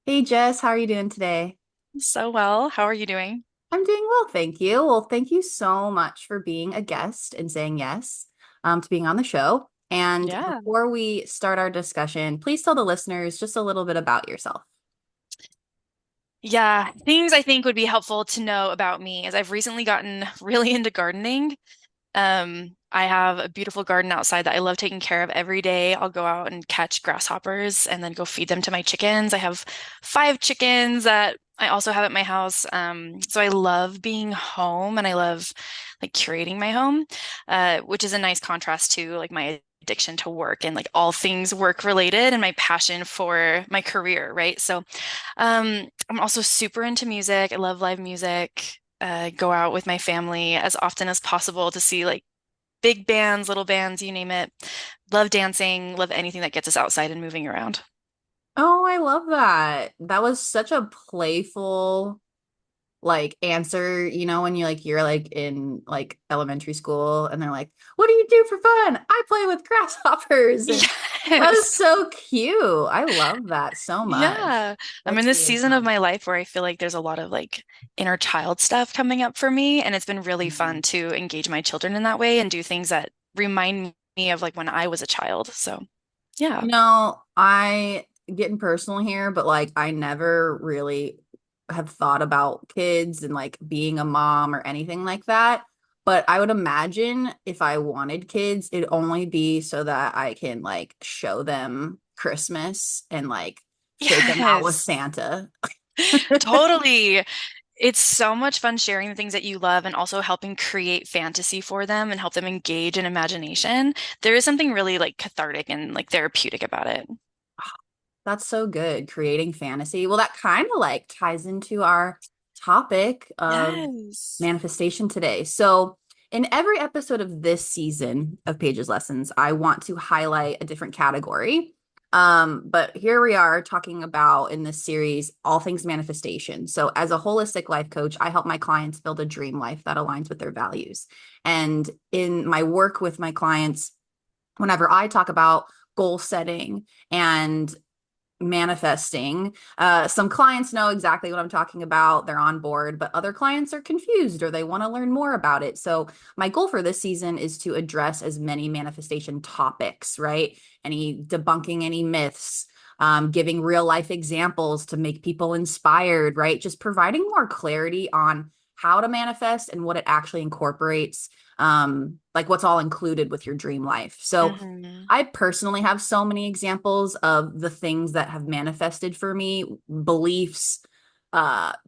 Hey Jess, how are you doing today? So well. How are you doing? I'm doing well, thank you. Well, thank you so much for being a guest and saying yes to being on the show. And Yeah. before we start our discussion, please tell the listeners just a little bit about yourself. Yeah, things I think would be helpful to know about me is I've recently gotten really into gardening. I have a beautiful garden outside that I love taking care of every day. I'll go out and catch grasshoppers and then go feed them to my chickens. I have 5 chickens that I also have at my house. So I love being home and I love like curating my home, which is a nice contrast to like my addiction to work and like all things work related and my passion for my career, right? So I'm also super into music. I love live music. Go out with my family as often as possible to see like big bands, little bands, you name it. Love dancing, love anything that gets us outside and moving around. Oh, I love that. That was such a playful answer, when you're like in like elementary school and they're like, "What do you do for fun?" "I play with grasshoppers." And that is Yes. so cute. I love that so much. Yeah. I'm in That's this really season of fun. my life where I feel like there's a lot of like inner child stuff coming up for me, and it's been really Mhm. fun to engage my children in that way and do things that remind me of like when I was a child. So, yeah. I getting personal here, but like I never really have thought about kids and like being a mom or anything like that. But I would imagine if I wanted kids, it'd only be so that I can like show them Christmas and like take them out with Yes. Santa. Totally. It's so much fun sharing the things that you love and also helping create fantasy for them and help them engage in imagination. There is something really like cathartic and like therapeutic about it. That's so good, creating fantasy. Well, that kind of like ties into our topic of Yes. manifestation today. So, in every episode of this season of Pages Lessons, I want to highlight a different category. But here we are talking about in this series all things manifestation. So, as a holistic life coach, I help my clients build a dream life that aligns with their values. And in my work with my clients, whenever I talk about goal setting and manifesting. Some clients know exactly what I'm talking about. They're on board, but other clients are confused or they want to learn more about it. So, my goal for this season is to address as many manifestation topics, right? Any debunking any myths, giving real life examples to make people inspired, right? Just providing more clarity on how to manifest and what it actually incorporates, like what's all included with your dream life. So, Hmm. I personally have so many examples of the things that have manifested for me, beliefs,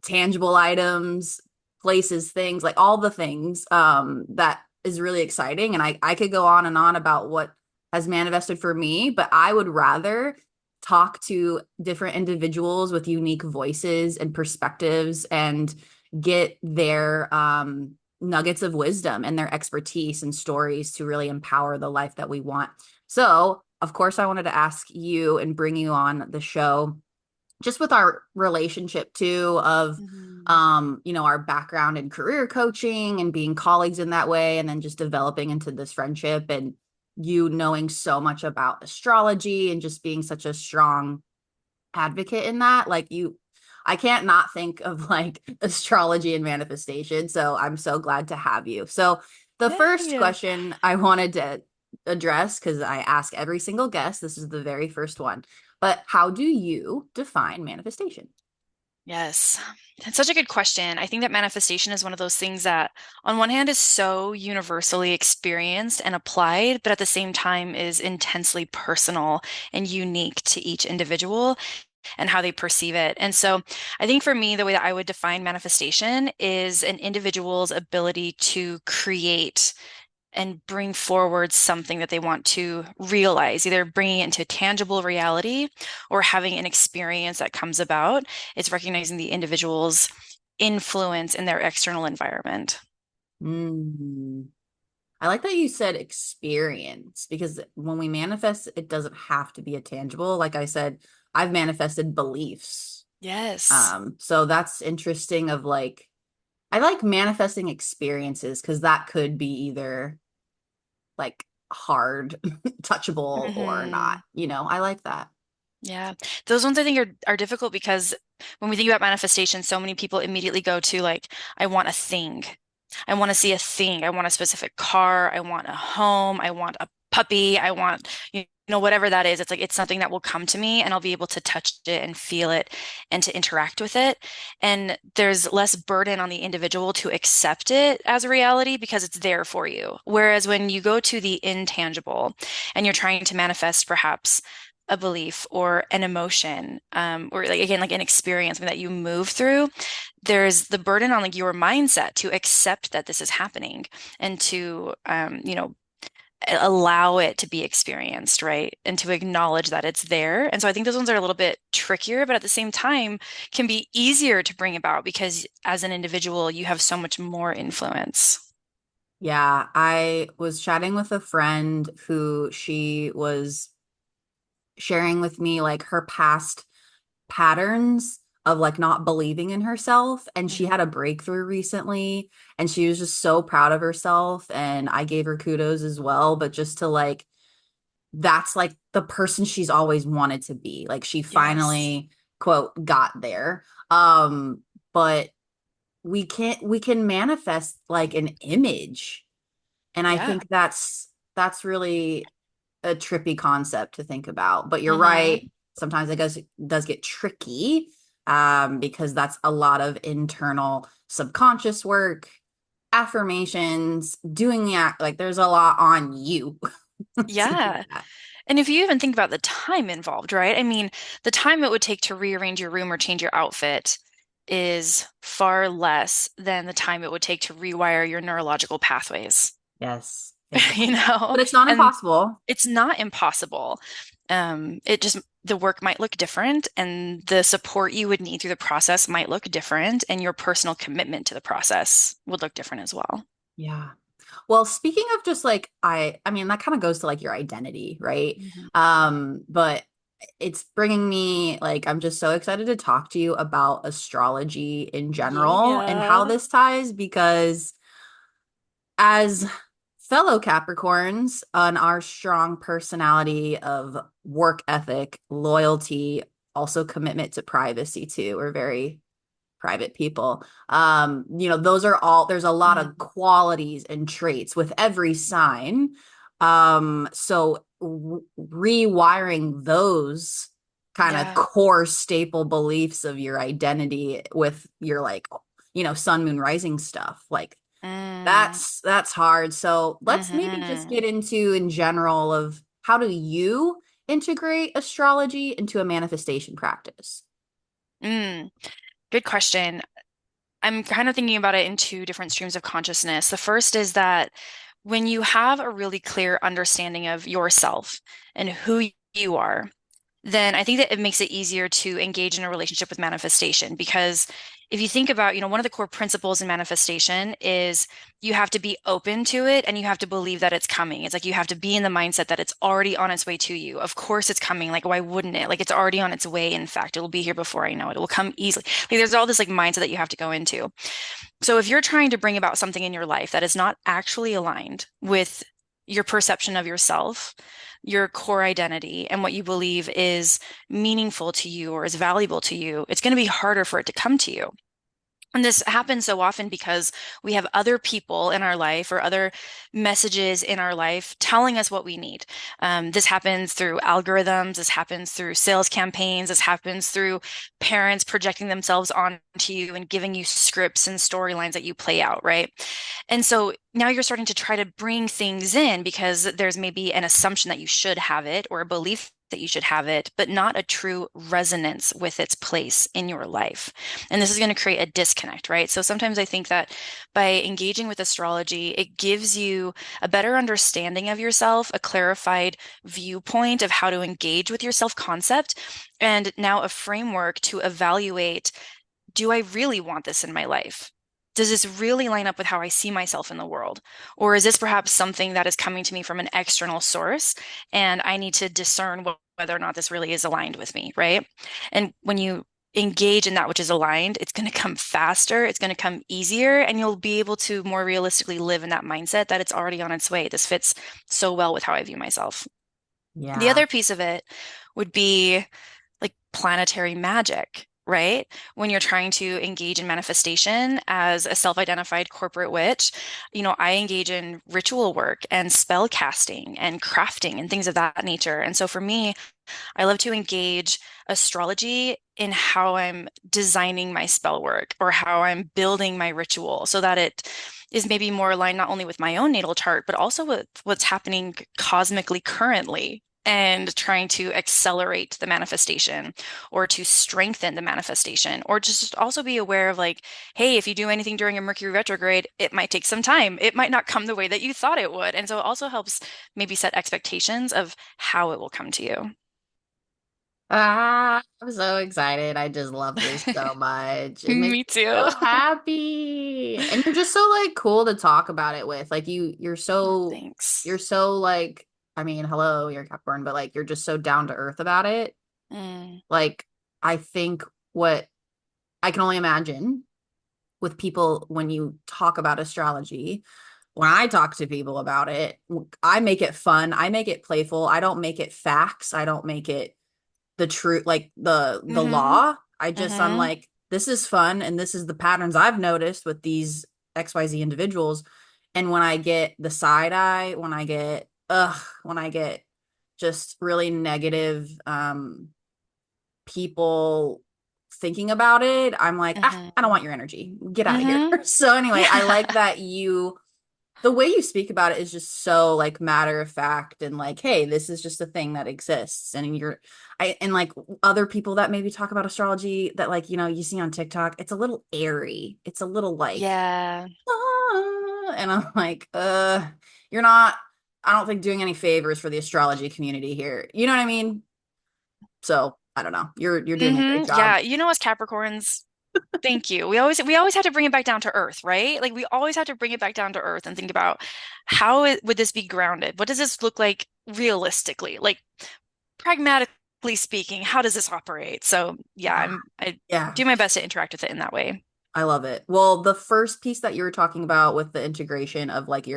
tangible items, places, things, like all the things that is really exciting. And I could go on and on about what has manifested for me, but I would rather talk to different individuals with unique voices and perspectives and get their nuggets of wisdom and their expertise and stories to really empower the life that we want. So, of course, I wanted to ask you and bring you on the show just with our relationship too of Hmm. our background in career coaching and being colleagues in that way and then just developing into this friendship and you knowing so much about astrology and just being such a strong advocate in that I can't not think of like astrology and manifestation. So I'm so glad to have you. So the first Yay. question I wanted to address, because I ask every single guest, this is the very first one, but how do you define manifestation? Yes. That's such a good question. I think that manifestation is one of those things that, on one hand, is so universally experienced and applied, but at the same time is intensely personal and unique to each individual and how they perceive it. And so I think for me, the way that I would define manifestation is an individual's ability to create and bring forward something that they want to realize, either bringing it into tangible reality or having an experience that comes about. It's recognizing the individual's influence in their external environment. Mm. I like that you said experience because when we manifest, it doesn't have to be a tangible. Like I said, I've manifested beliefs. Yes. So that's interesting of like I like manifesting experiences because that could be either like hard, touchable or not. Hmm. I like that. Yeah. Those ones I think are difficult because when we think about manifestation, so many people immediately go to like, I want a thing. I want to see a thing. I want a specific car. I want a home. I want a puppy. I want, whatever that is. It's like it's something that will come to me and I'll be able to touch it and feel it and to interact with it. And there's less burden on the individual to accept it as a reality because it's there for you. Whereas when you go to the intangible and you're trying to manifest perhaps a belief or an emotion, or like again, like an experience that you move through, there's the burden on like your mindset to accept that this is happening and to allow it to be experienced, right? And to acknowledge that it's there. And so I think those ones are a little bit trickier, but at the same time can be easier to bring about because as an individual, you have so much more influence. Yeah, I was chatting with a friend who she was sharing with me like her past patterns of like not believing in herself. And she Mhm. had a breakthrough recently and she was just so proud of herself. And I gave her kudos as well. But just to like, that's like the person she's always wanted to be. Like she Yes. finally, quote, got there. But we can manifest like an image. And I Yeah. think that's really a trippy concept to think about. But you're Hmm. right. Sometimes it does get tricky because that's a lot of internal subconscious work, affirmations, doing the act. Like there's a lot on you to do Yeah. that. And if you even think about the time involved, right? I mean, the time it would take to rearrange your room or change your outfit is far less than the time it would take to rewire your neurological pathways, Yes, you exactly. know? But it's not And impossible. it's not impossible. It just, the work might look different, and the support you would need through the process might look different, and your personal commitment to the process would look different as well. Yeah. Well, speaking of just like I mean that kind of goes to like your identity, right? Mhm. But it's bringing me like I'm just so excited to talk to you about astrology in general and how Yeah. this ties because as fellow Capricorns on our strong personality of work ethic, loyalty, also commitment to privacy too. We're very private people. Those are all, there's a lot of Mhm. qualities and traits with every sign. So rewiring those kind of Yeah. core staple beliefs of your identity with your like, sun, moon, rising stuff, like Mm. that's hard. So let's maybe just Hmm. get into in general of how do you integrate astrology into a manifestation practice? Mm. Good question. I'm kind of thinking about it in two different streams of consciousness. The first is that when you have a really clear understanding of yourself and who you are, then I think that it makes it easier to engage in a relationship with manifestation. Because if you think about, one of the core principles in manifestation is you have to be open to it and you have to believe that it's coming. It's like you have to be in the mindset that it's already on its way to you. Of course it's coming. Like, why wouldn't it? Like, it's already on its way. In fact, it will be here before I know it. It will come easily. Like, there's all this like mindset that you have to go into. So if you're trying to bring about something in your life that is not actually aligned with your perception of yourself, your core identity, and what you believe is meaningful to you or is valuable to you, it's going to be harder for it to come to you. And this happens so often because we have other people in our life or other messages in our life telling us what we need. This happens through algorithms. This happens through sales campaigns. This happens through parents projecting themselves onto you and giving you scripts and storylines that you play out, right? And so now you're starting to try to bring things in because there's maybe an assumption that you should have it or a belief that you should have it, but not a true resonance with its place in your life. And this is going to create a disconnect, right? So sometimes I think that by engaging with astrology, it gives you a better understanding of yourself, a clarified viewpoint of how to engage with your self-concept, and now a framework to evaluate, do I really want this in my life? Does this really line up with how I see myself in the world? Or is this perhaps something that is coming to me from an external source and I need to discern whether or not this really is aligned with me, right? And when you engage in that which is aligned, it's going to come faster, it's going to come easier, and you'll be able to more realistically live in that mindset that it's already on its way. This fits so well with how I view myself. The Yeah. other piece of it would be like planetary magic, right? When you're trying to engage in manifestation as a self-identified corporate witch, I engage in ritual work and spell casting and crafting and things of that nature. And so for me, I love to engage astrology in how I'm designing my spell work or how I'm building my ritual so that it is maybe more aligned not only with my own natal chart, but also with what's happening cosmically currently. And trying to accelerate the manifestation or to strengthen the manifestation, or just also be aware of like, hey, if you do anything during a Mercury retrograde, it might take some time. It might not come the way that you thought it would. And so it also helps maybe set expectations of how it will come to you. Ah, I'm so excited. I just love this so much. It makes Me me too. so happy. And you're just so like cool to talk about it with. Like you're Thanks. so like, I mean, hello, you're Capricorn, but like you're just so down to earth about it. Mm, Like I think what I can only imagine with people when you talk about astrology, when I talk to people about it, I make it fun, I make it playful. I don't make it facts. I don't make it the truth, like the hmm law. I'm hmm like, this is fun and this is the patterns I've noticed with these XYZ individuals. And when I get the side eye, when I get just really negative people thinking about it, I'm like, I don't hmm want your energy. Get out of here. hmm So anyway, I like Yeah. that the way you speak about it is just so like matter of fact and like, hey, this is just a thing that exists. And and like other people that maybe talk about astrology that like, you see on TikTok, it's a little airy. It's a little like, Yeah. and I'm like, you're not, I don't think doing any favors for the astrology community here. You know what I mean? So I don't know. You're doing a great Yeah. job. As Capricorns, thank you. We always have to bring it back down to earth, right? Like we always have to bring it back down to earth and think about would this be grounded? What does this look like realistically? Like pragmatically speaking, how does this operate? So yeah, Yeah. I Yeah. do my best to interact with it in that way. I love it. Well, the first piece that you were talking about with the integration of like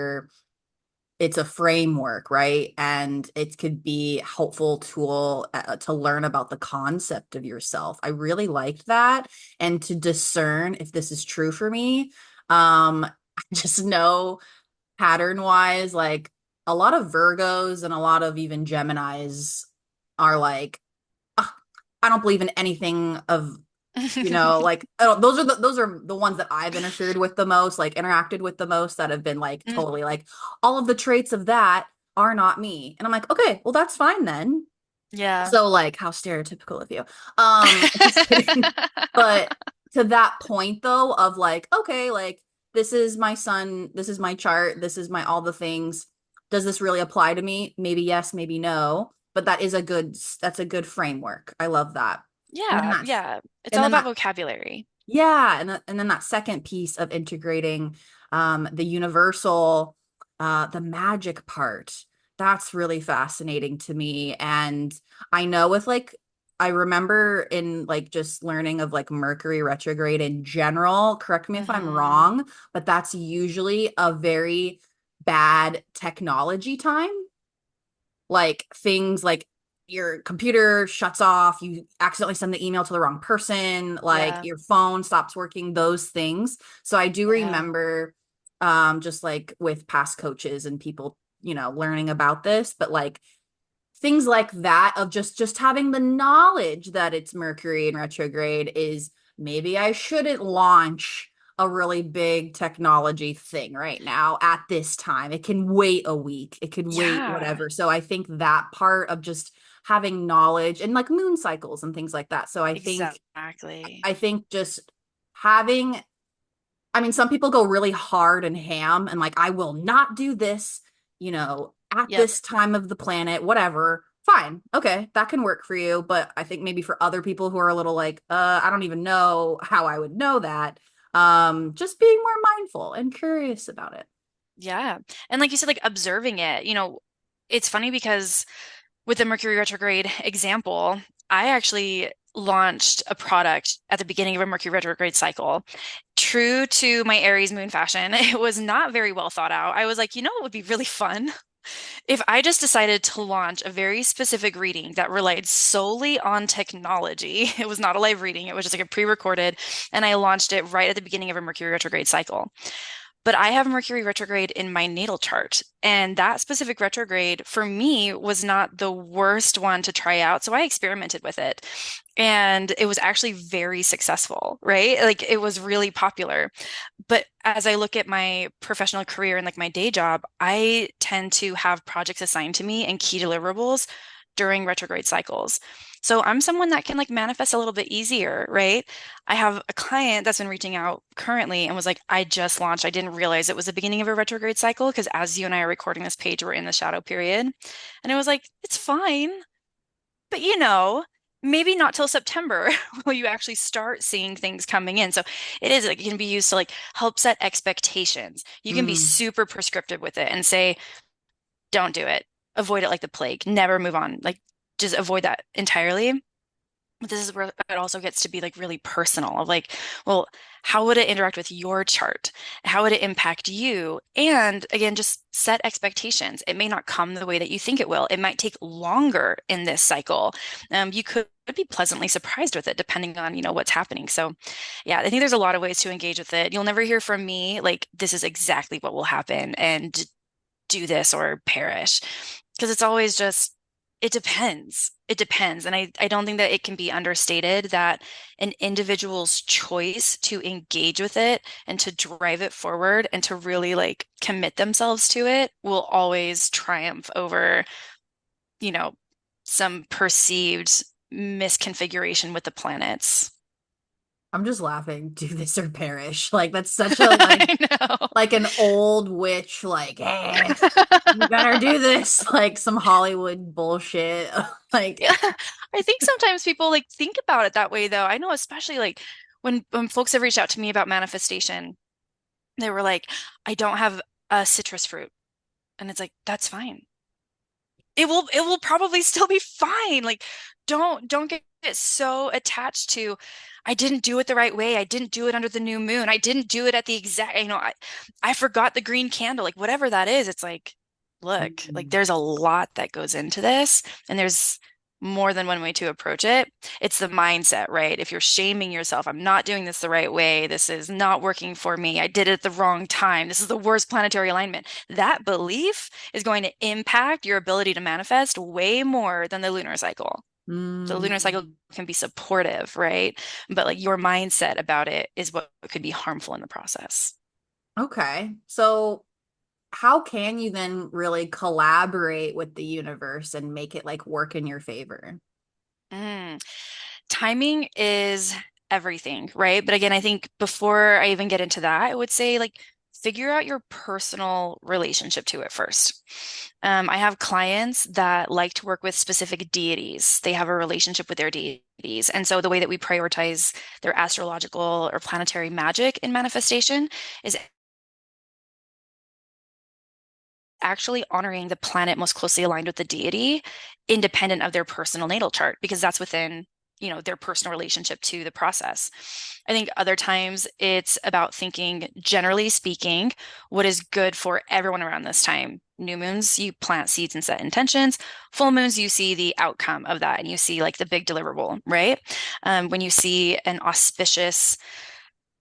it's a framework, right? And it could be a helpful tool to learn about the concept of yourself. I really liked that. And to discern if this is true for me. I just know pattern wise, like a lot of Virgos and a lot of even Geminis are like, "Ugh, I don't believe in anything of like I don't, those are the ones that I've interfered with the most, like interacted with the most that have been like totally like all of the traits of that are not me. And I'm like, okay, well that's fine then. Yeah. So like how stereotypical of you. Just kidding. But to that point though of like, okay, like this is my sun, this is my chart, this is my all the things. Does this really apply to me? Maybe yes, maybe no. But that's a good framework. I love that. And then Yeah, that's yeah. It's and all then about that vocabulary. yeah, and then that second piece of integrating the universal, the magic part, that's really fascinating to me. And I know with like, I remember in like just learning of like Mercury retrograde in general, correct me if I'm hmm wrong, but that's usually a very bad technology time, like things like your computer shuts off, you accidentally send the email to the wrong person, like Yeah, your phone stops working, those things. So I do yeah, remember just like with past coaches and people, learning about this, but like things like that of just having the knowledge that it's Mercury in retrograde is maybe I shouldn't launch a really big technology thing right now at this time. It can wait a week. It could wait yeah, whatever. So I think that part of just having knowledge and like moon cycles and things like that. So exactly. I think just having I mean, some people go really hard and ham and like, I will not do this, at Yep. this time of the planet, whatever. Fine. Okay. That can work for you. But I think maybe for other people who are a little like, I don't even know how I would know that. Just being more mindful and curious about it. Yeah. And like you said, like observing it, it's funny because with the Mercury retrograde example, I actually launched a product at the beginning of a Mercury retrograde cycle. True to my Aries moon fashion, it was not very well thought out. I was like, what would be really fun? If I just decided to launch a very specific reading that relied solely on technology, it was not a live reading, it was just like a pre-recorded, and I launched it right at the beginning of a Mercury retrograde cycle. But I have Mercury retrograde in my natal chart. And that specific retrograde for me was not the worst one to try out. So I experimented with it. And it was actually very successful, right? Like it was really popular. But as I look at my professional career and like my day job, I tend to have projects assigned to me and key deliverables during retrograde cycles. So I'm someone that can like manifest a little bit easier, right? I have a client that's been reaching out currently and was like, I just launched. I didn't realize it was the beginning of a retrograde cycle because as you and I are recording this page, we're in the shadow period. And it was like, it's fine. But maybe not till September will you actually start seeing things coming in. So it is, like, it can be used to like help set expectations. You can be Mm. super prescriptive with it and say, don't do it. Avoid it like the plague. Never move on. Like just avoid that entirely. But this is where it also gets to be like really personal of like, well, how would it interact with your chart? How would it impact you? And again, just set expectations. It may not come the way that you think it will. It might take longer in this cycle. You could be pleasantly surprised with it depending on, what's happening. So yeah, I think there's a lot of ways to engage with it. You'll never hear from me like this is exactly what will happen and do this or perish. Because it's always just, it depends. It depends. And I don't think that it can be understated that an individual's choice to engage with it and to drive it forward and to really like commit themselves to it will always triumph over, you know, some perceived misconfiguration with the planets. I'm just laughing. Do this or perish. Like that's such a I know. like an old witch, like, you better do this, like some Hollywood bullshit. Like, Yeah, I think sometimes people like think about it that way though. I know especially like when folks have reached out to me about manifestation, they were like, I don't have a citrus fruit. And it's like, that's fine. It will probably still be fine. Like don't get so attached to I didn't do it the right way. I didn't do it under the new moon. I didn't do it at the exact, I forgot the green candle. Like whatever that is, it's like, look, like mm, there's a lot that goes into this and there's more than one way to approach it. It's the mindset, right? If you're shaming yourself, I'm not doing this the right way. This is not working for me. I did it at the wrong time. This is the worst planetary alignment. That belief is going to impact your ability to manifest way more than the lunar cycle. The lunar cycle mm. can be supportive, right? But like your mindset about it is what could be harmful in the process. Okay. So how can you then really collaborate with the universe and make it like work in your favor? Mm. Timing is everything, right? But again, I think before I even get into that, I would say like figure out your personal relationship to it first. I have clients that like to work with specific deities. They have a relationship with their deities. And so the way that we prioritize their astrological or planetary magic in manifestation is actually honoring the planet most closely aligned with the deity, independent of their personal natal chart, because that's within, their personal relationship to the process. I think other times it's about thinking, generally speaking, what is good for everyone around this time. New moons, you plant seeds and set intentions. Full moons, you see the outcome of that and you see like the big deliverable, right? When you see an auspicious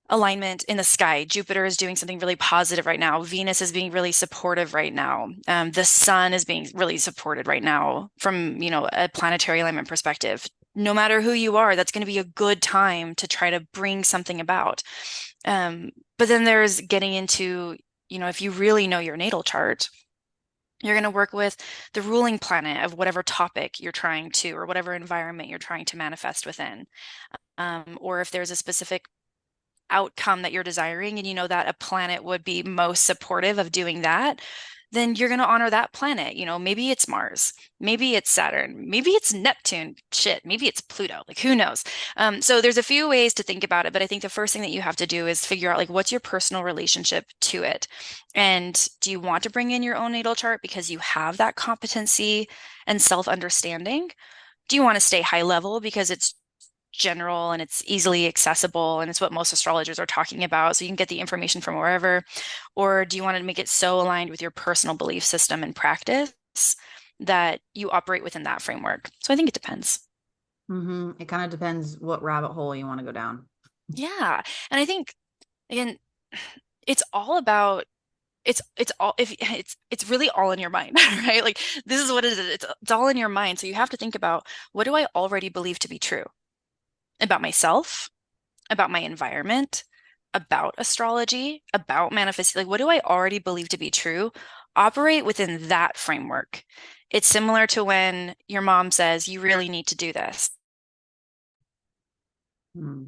alignment in the sky. Jupiter is doing something really positive right now. Venus is being really supportive right now. The sun is being really supported right now from, a planetary alignment perspective. No matter who you are, that's going to be a good time to try to bring something about. But then there's getting into, if you really know your natal chart, you're going to work with the ruling planet of whatever topic you're trying to, or whatever environment you're trying to manifest within. Or if there's a specific outcome that you're desiring and you know that a planet would be most supportive of doing that, then you're going to honor that planet. Maybe it's Mars, maybe it's Saturn, maybe it's Neptune, shit, maybe it's Pluto, like who knows? So there's a few ways to think about it, but I think the first thing that you have to do is figure out like what's your personal relationship to it. And do you want to bring in your own natal chart because you have that competency and self-understanding? Do you want to stay high level because it's general and it's easily accessible and it's what most astrologers are talking about, so you can get the information from wherever? Or do you want to make it so aligned with your personal belief system and practice that you operate within that framework? So I think it depends. It kind of depends what rabbit hole you want to go down. Yeah. And I think again, it's all about it's all if it's really all in your mind, right? Like this is what it is. It's all in your mind. So you have to think about, what do I already believe to be true about myself, about my environment, about astrology, about manifesting? Like, what do I already believe to be true? Operate within that framework. It's similar to when your mom says, you really need to do this. Hmm.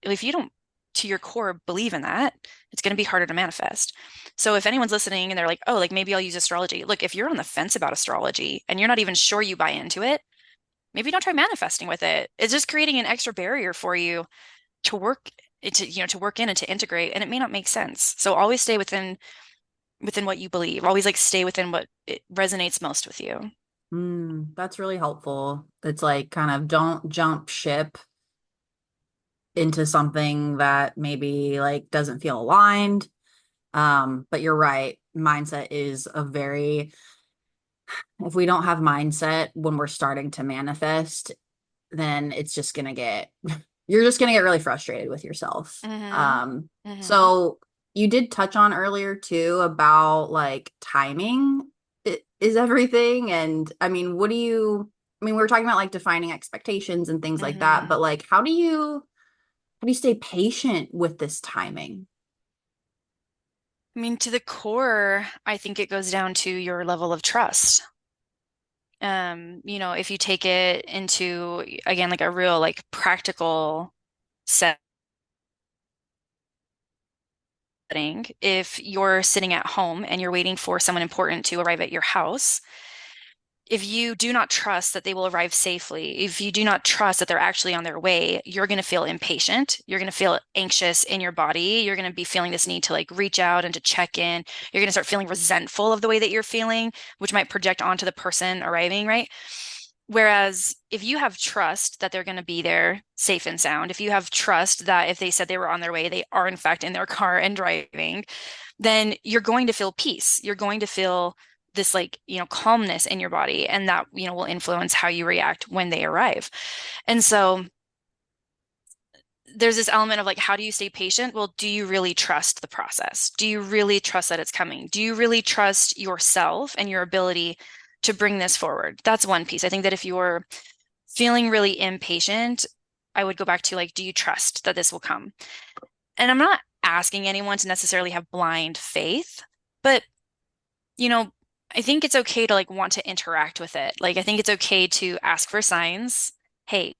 If you don't, to your core, believe in that, it's going to be harder to manifest. So if anyone's listening and they're like, oh, like maybe I'll use astrology. Look, if you're on the fence about astrology and you're not even sure you buy into it, maybe don't try manifesting with it. It's just creating an extra barrier for you to work to work in and to integrate, and it may not make sense. So always stay within what you believe. Always like stay within what it resonates most with you. That's really helpful. It's like kind of don't jump ship into something that maybe like doesn't feel aligned. But you're right. Mindset is a very, if we don't have mindset when we're starting to manifest, then it's just gonna get, you're just gonna get really frustrated with yourself. Mm-hmm. Mm-hmm. So you did touch on earlier too about like timing is everything. And I mean, I mean, we were talking about like defining expectations and things like that, Mm-hmm. but like how do you stay patient with this timing? I mean, to the core, I think it goes down to your level of trust. If you take it into, again, like a real, like practical setting, if you're sitting at home and you're waiting for someone important to arrive at your house, if you do not trust that they will arrive safely, if you do not trust that they're actually on their way, you're going to feel impatient. You're going to feel anxious in your body. You're going to be feeling this need to like reach out and to check in. You're going to start feeling resentful of the way that you're feeling, which might project onto the person arriving, right? Whereas if you have trust that they're going to be there safe and sound, if you have trust that if they said they were on their way, they are in fact in their car and driving, then you're going to feel peace. You're going to feel this like, calmness in your body, and that, will influence how you react when they arrive. And so there's this element of like, how do you stay patient? Well, do you really trust the process? Do you really trust that it's coming? Do you really trust yourself and your ability to bring this forward? That's one piece. I think that if you're feeling really impatient, I would go back to like, do you trust that this will come? And I'm not asking anyone to necessarily have blind faith, but you know, I think it's okay to like want to interact with it. Like, I think it's okay to ask for signs. Hey,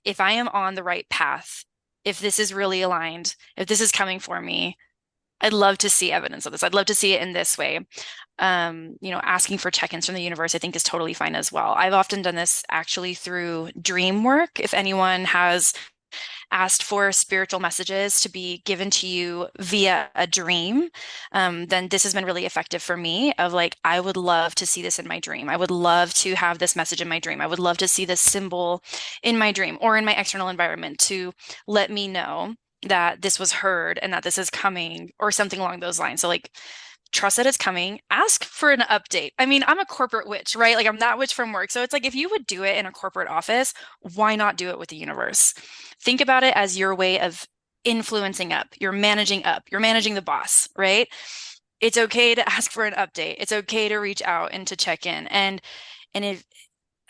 if I am on the right path, if this is really aligned, if this is coming for me, I'd love to see evidence of this. I'd love to see it in this way. Asking for check-ins from the universe, I think is totally fine as well. I've often done this actually through dream work. If anyone has asked for spiritual messages to be given to you via a dream, then this has been really effective for me of like, I would love to see this in my dream. I would love to have this message in my dream. I would love to see this symbol in my dream or in my external environment to let me know that this was heard and that this is coming or something along those lines. So like, trust that it's coming, ask for an update. I mean, I'm a corporate witch, right? Like I'm that witch from work. So it's like if you would do it in a corporate office, why not do it with the universe? Think about it as your way of influencing up. You're managing the boss, right? It's okay to ask for an update. It's okay to reach out and to check in. And if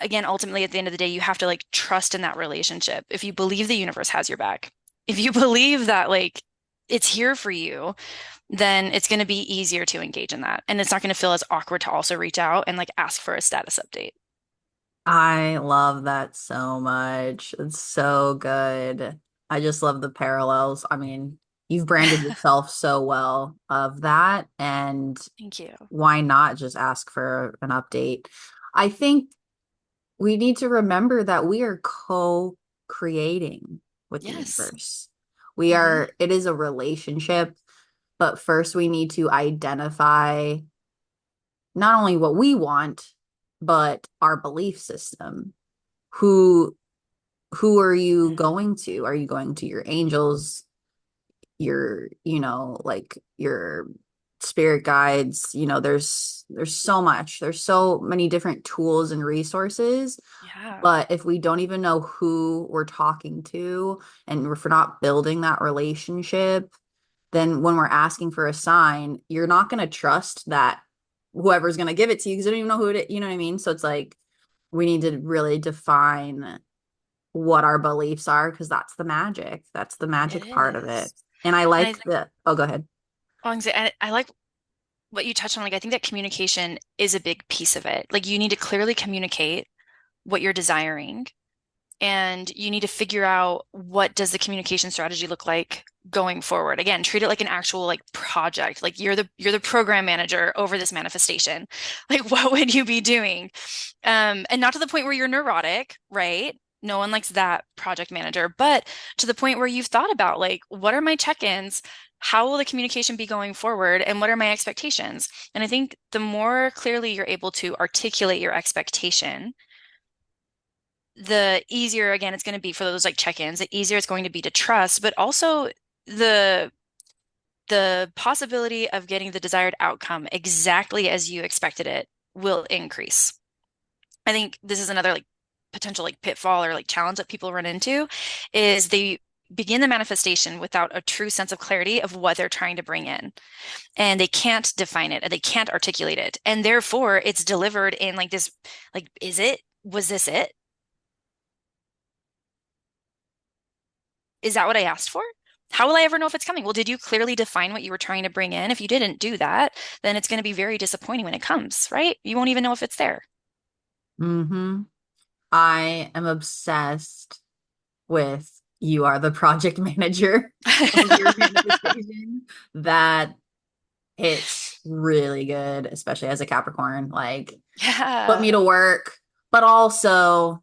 again, ultimately at the end of the day, you have to like trust in that relationship. If you believe the universe has your back, if you believe that like it's here for you, then it's going to be easier to engage in that. And it's not going to feel as awkward to also reach out and like ask for a status update. I love that so much. It's so good. I just love the parallels. I mean, you've branded yourself so well of that, and Thank you. why not just ask for an update? I think we need to remember that we are co-creating with the Yes. universe. Hmm. It is a relationship, but first we need to identify not only what we want, but our belief system. Who who are you Mm. going to? Are you going to your angels, your, like your spirit guides? There's so much. There's so many different tools and resources. Yeah, But if we don't even know who we're talking to, and if we're not building that relationship, then when we're asking for a sign, you're not going to trust that whoever's going to give it to you because you don't even know who it is. You know what I mean? So it's like we need to really define what our beliefs are because that's the magic. That's the it magic part of it. is. And I And I like think, oh, go ahead. oh, I like what you touched on. Like, I think that communication is a big piece of it. Like, you need to clearly communicate what you're desiring, and you need to figure out what does the communication strategy look like going forward. Again, treat it like an actual like project. Like you're the program manager over this manifestation. Like, what would you be doing? And not to the point where you're neurotic, right? No one likes that project manager, but to the point where you've thought about like, what are my check-ins? How will the communication be going forward? And what are my expectations? And I think the more clearly you're able to articulate your expectation, the easier, again, it's going to be for those like check-ins, the easier it's going to be to trust, but also the the possibility of getting the desired outcome exactly as you expected it will increase. I think this is another like potential like pitfall or like challenge that people run into is they begin the manifestation without a true sense of clarity of what they're trying to bring in. And they can't define it and they can't articulate it. And therefore it's delivered in like this, like, is it? Was this it? Is that what I asked for? How will I ever know if it's coming? Well, did you clearly define what you were trying to bring in? If you didn't do that, then it's going to be very disappointing when it comes, right? You won't even know if it's there. Mm-hmm. I am obsessed with you are the project manager of your manifestation. That hits really good, especially as a Capricorn. Like, put me Yeah. to work, but also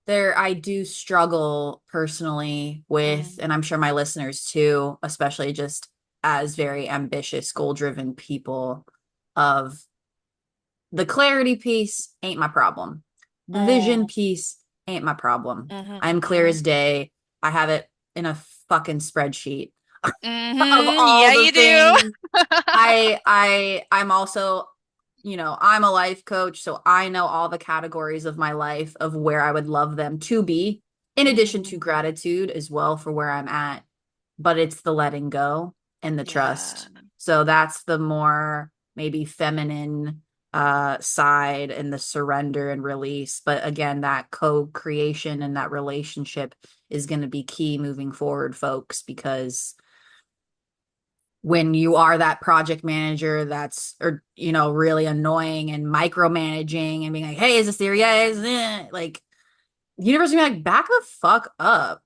there I do struggle personally with, Mm, and I'm sure my listeners too, especially just as very ambitious, goal-driven people, of the clarity piece ain't my problem. The vision mm, piece ain't my problem. I'm clear mm-hmm, as day. I have it in a fucking spreadsheet of mm-hmm. all Yeah, the you do. things. I'm also, I'm a life coach, so I know all the categories of my life of where I would love them to be, in addition to Mm, gratitude as well for where I'm at. But it's the letting go and the yeah. trust. So that's the more maybe feminine side, and the surrender and release. But again, that co-creation and that relationship is going to be key moving forward, folks, because when you are that project manager that's, or really annoying and micromanaging and being like, hey, is this there? Yeah, Yeah. is it? Like, the universe will be like, back the fuck up.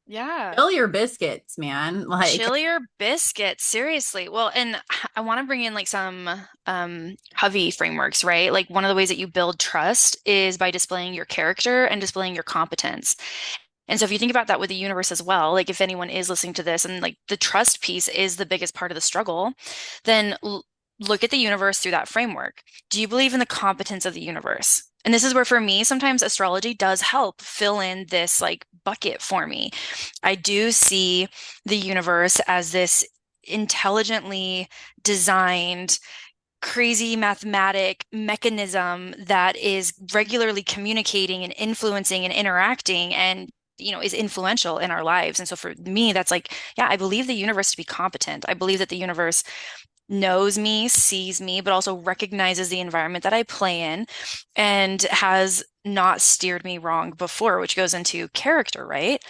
Yeah. Fill your biscuits, man. Like, Chill your biscuits, seriously. Well, and I want to bring in like some Hovey frameworks, right? Like one of the ways that you build trust is by displaying your character and displaying your competence. And so if you think about that with the universe as well, like if anyone is listening to this and like the trust piece is the biggest part of the struggle, then look at the universe through that framework. Do you believe in the competence of the universe? And this is where for me, sometimes astrology does help fill in this like bucket for me. I do see the universe as this intelligently designed crazy mathematic mechanism that is regularly communicating and influencing and interacting and is influential in our lives. And so for me, that's like, yeah, I believe the universe to be competent. I believe that the universe knows me, sees me, but also recognizes the environment that I play in and has not steered me wrong before, which goes into character, right?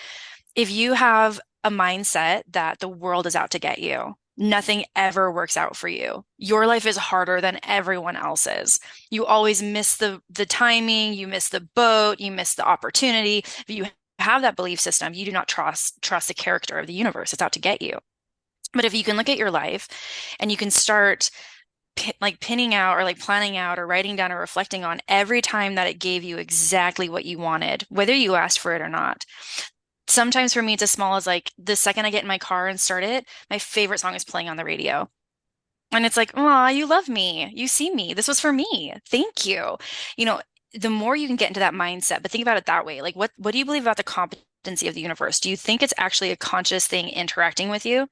If you have a mindset that the world is out to get you, nothing ever works out for you. Your life is harder than everyone else's. You always miss the timing, you miss the boat, you miss the opportunity. If you have that belief system, you do not trust the character of the universe. It's out to get you. But if you can look at your life and you can start like pinning out or like planning out or writing down or reflecting on every time that it gave you exactly what you wanted, whether you asked for it or not. Sometimes for me, it's as small as like the second I get in my car and start it, my favorite song is playing on the radio. And it's like, oh, you love me. You see me. This was for me. Thank you. You know, the more you can get into that mindset, but think about it that way. Like what do you believe about the competency of the universe? Do you think it's actually a conscious thing interacting with you?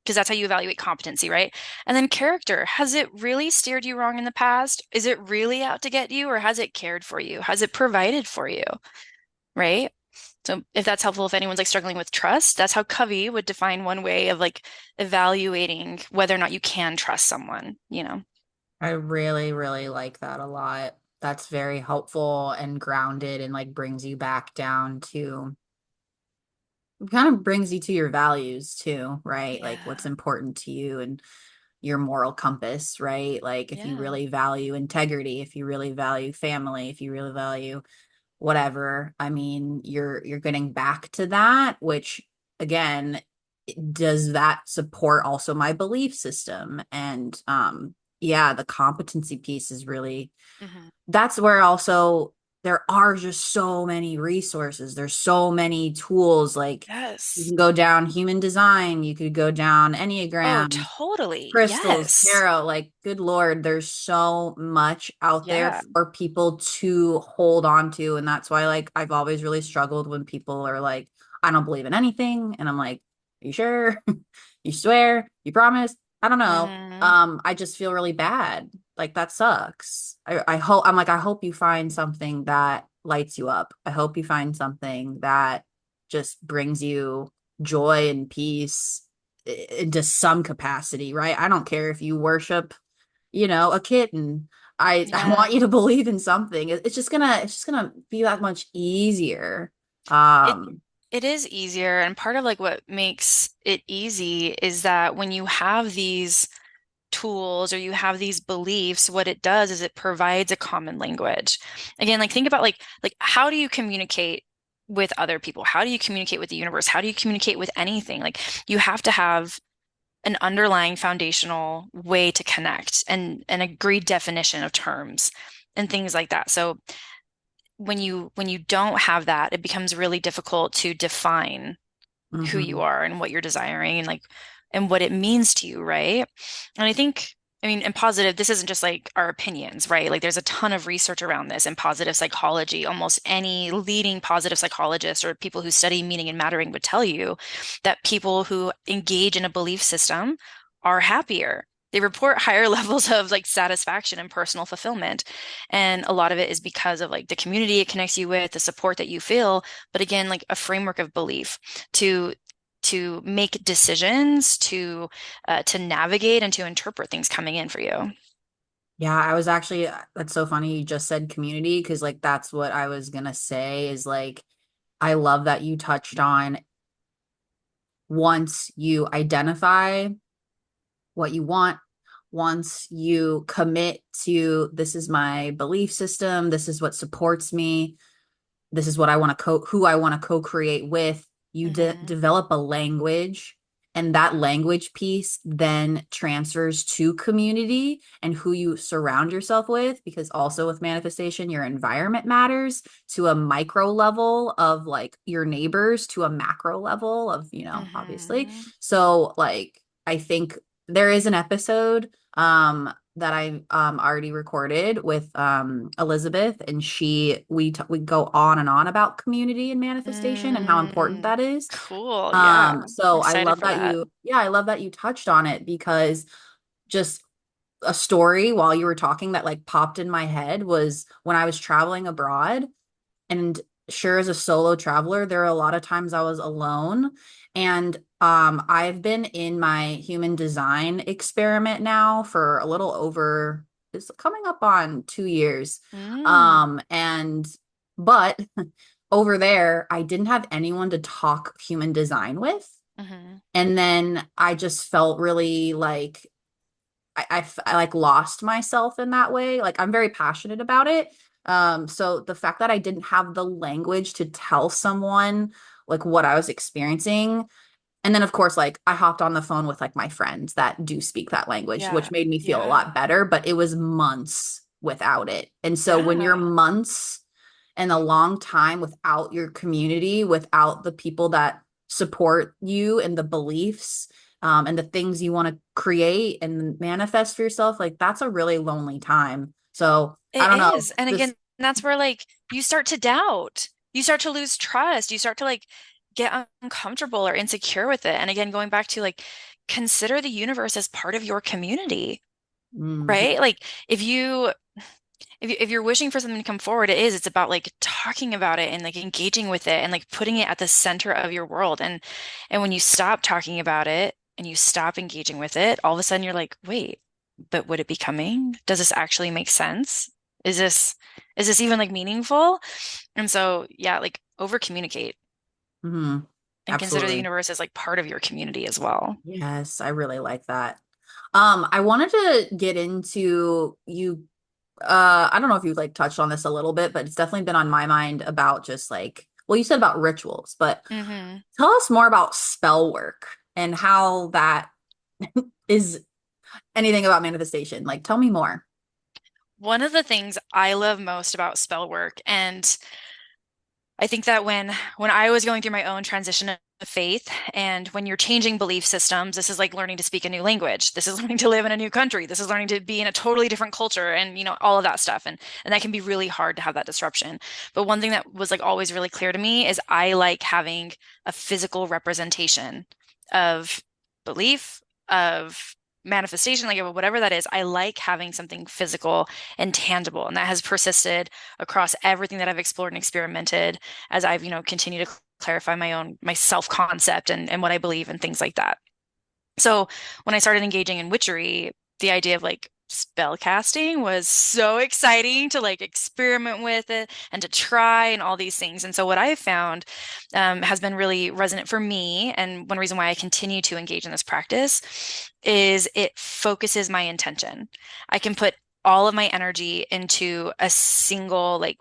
Because that's how you evaluate competency, right? And then character. Has it really steered you wrong in the past? Is it really out to get you, or has it cared for you? Has it provided for you? Right? So if that's helpful, if anyone's like struggling with trust, that's how Covey would define one way of like evaluating whether or not you can trust someone, you know? I really, really like that a lot. That's very helpful and grounded and like brings you back down to kind of brings you to your values too, right? Like what's Yeah. important to you and your moral compass, right? Like if you Yeah. really value integrity, if you really value family, if you really value whatever, I mean, you're getting back to that, which again, does that support also my belief system? And yeah, the competency piece is really Hmm. that's where also there are just so many resources. There's so many tools. Like you Yes. can go down human design, you could go down Oh, Enneagram, totally. crystals, Yes. tarot. Like, good Lord, there's so much out there Yeah. for people to hold on to. And that's why, like, I've always really struggled when people are like, I don't believe in anything. And I'm like, you sure? You swear? You promise? I don't know. Hmm. I just feel really bad. Like that sucks. I hope I'm like, I hope you find something that lights you up. I hope you find something that just brings you joy and peace into some capacity, right? I don't care if you worship, a kitten. I want Yeah. you to believe in something. It's just gonna be that much easier. It Um, it is easier, and part of like what makes it easy is that when you have these tools or you have these beliefs, what it does is it provides a common language. Again, like think about like how do you communicate with other people? How do you communicate with the universe? How do you communicate with anything? Like you have to have an underlying foundational way to connect and an agreed definition of terms and things like that. So when you don't have that, it becomes really difficult to define who you mhm. are and what you're desiring and like and what it means to you, right? And I think, I mean, in positive, this isn't just like our opinions, right? Like there's a ton of research around this in positive psychology. Almost any leading positive psychologist or people who study meaning and mattering would tell you that people who engage in a belief system are happier. They report higher levels of like satisfaction and personal fulfillment. And a lot of it is because of like the community it connects you with, the support that you feel, but again, like a framework of belief to make decisions, to navigate and to interpret things coming in for you. Yeah, I was actually, that's so funny you just said community because like that's what I was gonna say is like I love that you touched on once you identify what you want, once you commit to this is my belief system, this is what supports me, this is what I want to who I want to co-create with. You Hmm. develop a language, and that language piece then transfers to community and who you surround yourself with, because also with manifestation, your environment matters to a micro level of like your neighbors to a macro level of, obviously. Hmm. So like I think there is an episode that I already recorded with Elizabeth, and we go on and on about community and manifestation and how important Mm, that is. cool. Yeah. I'm So excited for that. I love that you touched on it because just a story while you were talking that like popped in my head was when I was traveling abroad. And sure, as a solo traveler, there are a lot of times I was alone. And I've been in my human design experiment now for a little over, it's coming up on 2 years. Mm, And but over there, I didn't have anyone to talk human design with. hmm. And then I just felt really like I like lost myself in that way. Like I'm very passionate about it. So the fact that I didn't have the language to tell someone like what I was experiencing, and then of course, like I hopped on the phone with like my friends that do speak that language, which Yeah. made me feel a Yeah. lot better, but it was months without it. And so when you're Yeah. months and a long time without your community, without the people that support you and the beliefs, and the things you want to create and manifest for yourself, like that's a really lonely time. So I It don't know, is. And just again, that's where like you start to doubt. You start to lose trust. You start to like get uncomfortable or insecure with it. And again, going back to like consider the universe as part of your community, Mhm. right? Like if you if you're wishing for something to come forward, it is. It's about like talking about it and like engaging with it and like putting it at the center of your world. And when you stop talking about it and you stop engaging with it, all of a sudden you're like, wait, but would it be coming? Does this actually make sense? Is this is this even like meaningful? And so yeah, like over communicate Mhm. and consider the Absolutely. universe as like part of your community as well. Yes, I really like that. I wanted to get into you. I don't know if you like touched on this a little bit, but it's definitely been on my mind about just like, well, you said about rituals, but Hmm. tell us more about spell work and how that is anything about manifestation. Like, tell me more. One of the things I love most about spell work, and I think that when I was going through my own transition of faith, and when you're changing belief systems, this is like learning to speak a new language. This is learning to live in a new country. This is learning to be in a totally different culture, and all of that stuff. And that can be really hard to have that disruption. But one thing that was like always really clear to me is I like having a physical representation of belief, of manifestation, like whatever that is. I like having something physical and tangible, and that has persisted across everything that I've explored and experimented as I've, continued to clarify my self-concept and what I believe and things like that. So when I started engaging in witchery, the idea of like spell casting was so exciting to like experiment with it and to try and all these things. And so what I've found has been really resonant for me, and one reason why I continue to engage in this practice is it focuses my intention. I can put all of my energy into a single like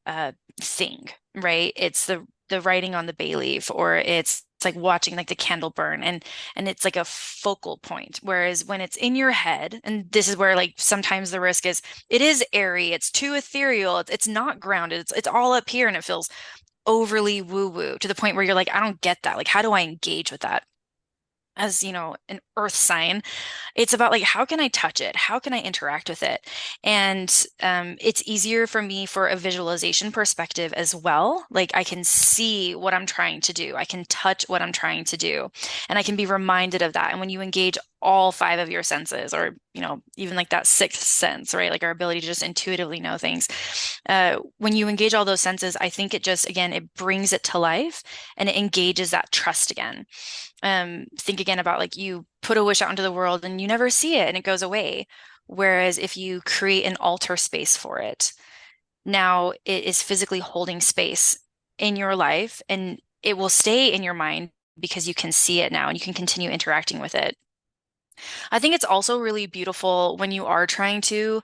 uh, thing, right? It's the writing on the bay leaf, or it's like watching like the candle burn, and it's like a focal point. Whereas when it's in your head, and this is where like sometimes the risk is, it is airy, it's too ethereal, it's not grounded, it's all up here, and it feels overly woo-woo to the point where you're like, I don't get that. Like, how do I engage with that? As an earth sign, it's about like, how can I touch it? How can I interact with it? And it's easier for me for a visualization perspective as well. Like I can see what I'm trying to do. I can touch what I'm trying to do. And I can be reminded of that. And when you engage all five of your senses, or, even like that sixth sense, right? Like our ability to just intuitively know things. When you engage all those senses, I think it just, again, it brings it to life and it engages that trust again. Think again about like you put a wish out into the world and you never see it and it goes away. Whereas if you create an altar space for it, now it is physically holding space in your life and it will stay in your mind because you can see it now and you can continue interacting with it. I think it's also really beautiful when you are trying to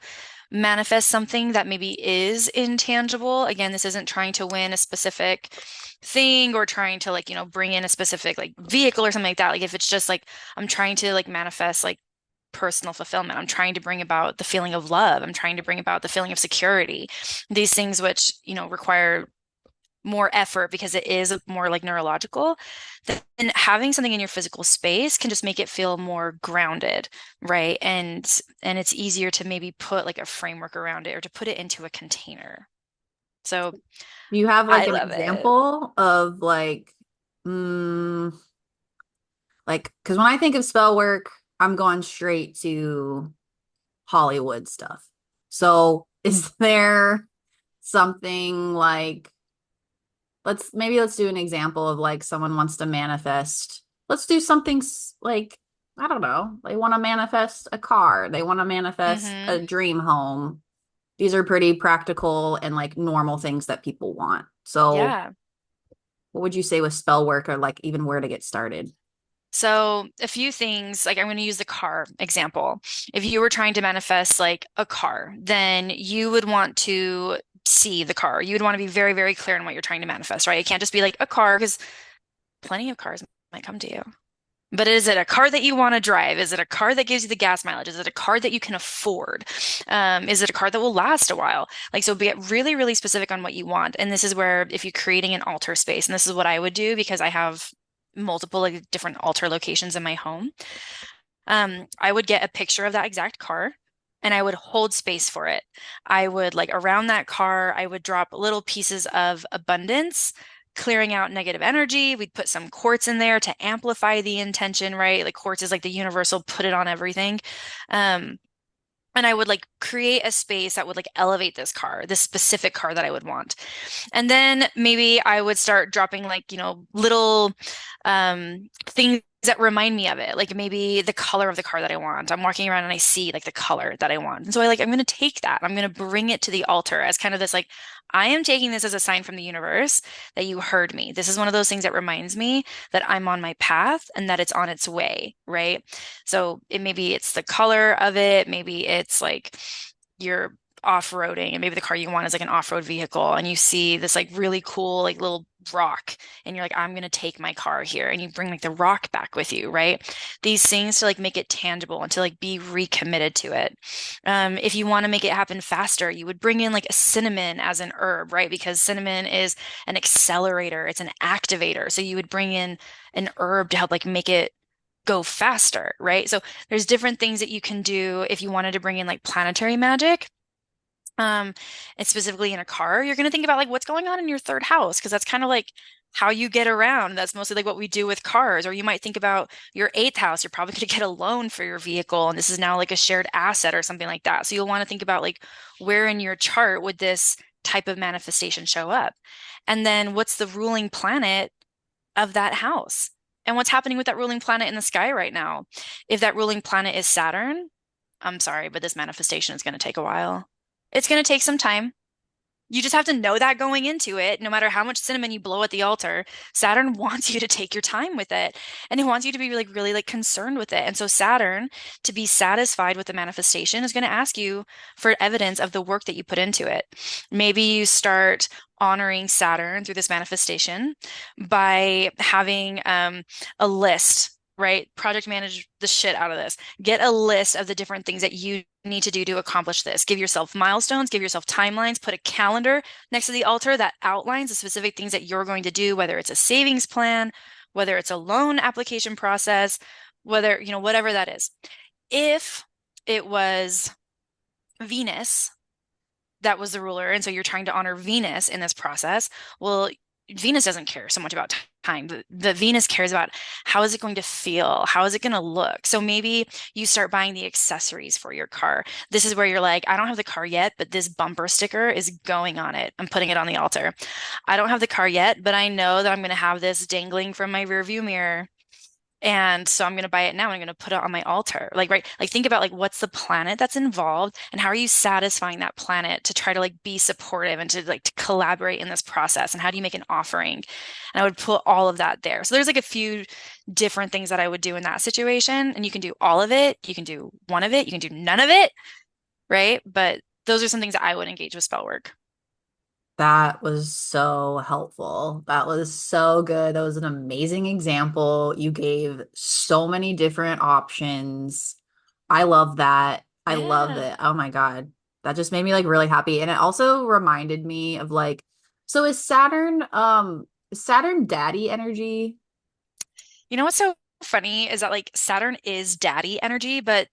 manifest something that maybe is intangible. Again, this isn't trying to win a specific thing or trying to like, bring in a specific like vehicle or something like that. Like if it's just like I'm trying to like manifest like personal fulfillment. I'm trying to bring about the feeling of love. I'm trying to bring about the feeling of security. These things which, require more effort because it is more like neurological, then having something in your physical space can just make it feel more grounded, right? And it's easier to maybe put like a framework around it or to put it into a container. So Do you have like I an love it. example of mm, like, because when I think of spell work, I'm going straight to Hollywood stuff. So is there something like, let's do an example of like someone wants to manifest. Let's do something like, I don't know, they want to manifest a car, they want to manifest a Hmm. dream home. These are pretty practical and like normal things that people want. So, Yeah. what would you say with spell work, or like even where to get started? So a few things, like I'm going to use the car example. If you were trying to manifest like a car, then you would want to see the car. You would want to be very, very clear on what you're trying to manifest, right? It can't just be like a car because plenty of cars might come to you. But is it a car that you want to drive? Is it a car that gives you the gas mileage? Is it a car that you can afford? Is it a car that will last a while? Like, so be really, really specific on what you want. And this is where if you're creating an altar space, and this is what I would do because I have multiple like different altar locations in my home. I would get a picture of that exact car. and I would hold space for it. I would like around that car, I would drop little pieces of abundance, clearing out negative energy. We'd put some quartz in there to amplify the intention, right? Like quartz is like the universal put it on everything. Um, and I would like create a space that would like elevate this car, this specific car that I would want. And then maybe I would start dropping like, little things that remind me of it. Like maybe the color of the car that I want. I'm walking around and I see like the color that I want. And so I'm going to take that. I'm going to bring it to the altar as kind of this like, I am taking this as a sign from the universe that you heard me. This is one of those things that reminds me that I'm on my path and that it's on its way, right? So maybe it's the color of it, maybe it's like you're off-roading and maybe the car you want is like an off-road vehicle and you see this like really cool like little rock and you're like, I'm gonna take my car here, and you bring like the rock back with you, right? These things to like make it tangible and to like be recommitted to it. If you want to make it happen faster, you would bring in like a cinnamon as an herb, right? Because cinnamon is an accelerator, it's an activator. So you would bring in an herb to help like make it go faster, right? So there's different things that you can do if you wanted to bring in like planetary magic. Um, and specifically in a car, you're going to think about like what's going on in your third house, because that's kind of like how you get around. That's mostly like what we do with cars. Or you might think about your eighth house. You're probably going to get a loan for your vehicle, and this is now like a shared asset or something like that. So you'll want to think about like where in your chart would this type of manifestation show up? And then what's the ruling planet of that house? And what's happening with that ruling planet in the sky right now? If that ruling planet is Saturn, I'm sorry, but this manifestation is going to take a while. It's going to take some time. You just have to know that going into it, no matter how much cinnamon you blow at the altar, Saturn wants you to take your time with it. And it wants you to be like really like concerned with it. And so Saturn, to be satisfied with the manifestation, is going to ask you for evidence of the work that you put into it. Maybe you start honoring Saturn through this manifestation by having a list. Right? Project manage the shit out of this. Get a list of the different things that you need to do to accomplish this. Give yourself milestones, give yourself timelines, put a calendar next to the altar that outlines the specific things that you're going to do, whether it's a savings plan, whether it's a loan application process, whether, whatever that is. If it was Venus that was the ruler, and so you're trying to honor Venus in this process, well, Venus doesn't care so much about time. The Venus cares about how is it going to feel? How is it going to look? So maybe you start buying the accessories for your car. This is where you're like, I don't have the car yet, but this bumper sticker is going on it. I'm putting it on the altar. I don't have the car yet, but I know that I'm going to have this dangling from my rearview mirror. And so I'm going to buy it now and I'm going to put it on my altar. Like, right. Like think about like what's the planet that's involved and how are you satisfying that planet to try to like be supportive and to like to collaborate in this process, and how do you make an offering? And I would put all of that there. So there's like a few different things that I would do in that situation, and you can do all of it. You can do one of it. You can do none of it. Right. But those are some things that I would engage with spell work. That was so helpful. That was so good. That was an amazing example. You gave so many different options. I love that. I love Yeah. it. Oh my God. That just made me like really happy. And it also reminded me of like, so is Saturn daddy energy? You know what's so funny is that like Saturn is daddy energy, but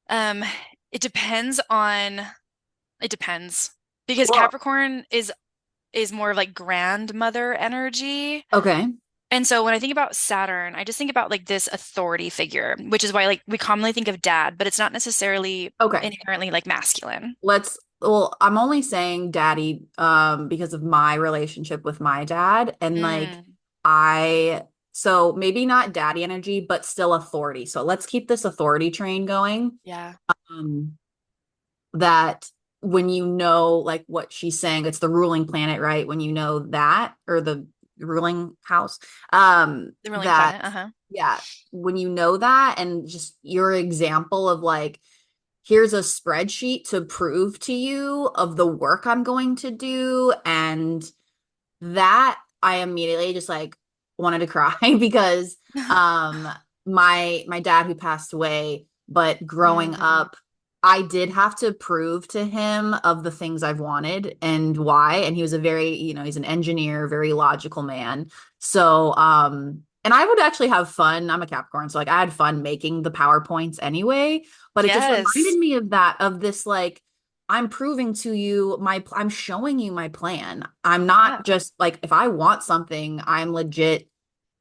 um it depends on it depends because Well, Capricorn is more of like grandmother energy. okay. And so when I think about Saturn, I just think about like this authority figure, which is why like we commonly think of dad, but it's not necessarily Okay. inherently like masculine. I'm only saying daddy because of my relationship with my dad, and like Mm, I so maybe not daddy energy but still authority. So let's keep this authority train going. yeah. Um that when you know like what she's saying, it's the ruling planet, right? When you know that, or the ruling house, The ruling that planet. Uh-huh. yeah, when you know that, and just your example of like, here's a spreadsheet to prove to you of the work I'm going to do. And that I immediately just like wanted to cry because um my dad who passed away, but growing Mm, up, I did have to prove to him of the things I've wanted and why. And he was a very, he's an engineer, very logical man. So And I would actually have fun. I'm a Capricorn, so like I had fun making the PowerPoints anyway, but it just reminded Yes. me of that, of this like I'm proving to you I'm showing you my plan. I'm Yeah. not just like if I want something, I'm legit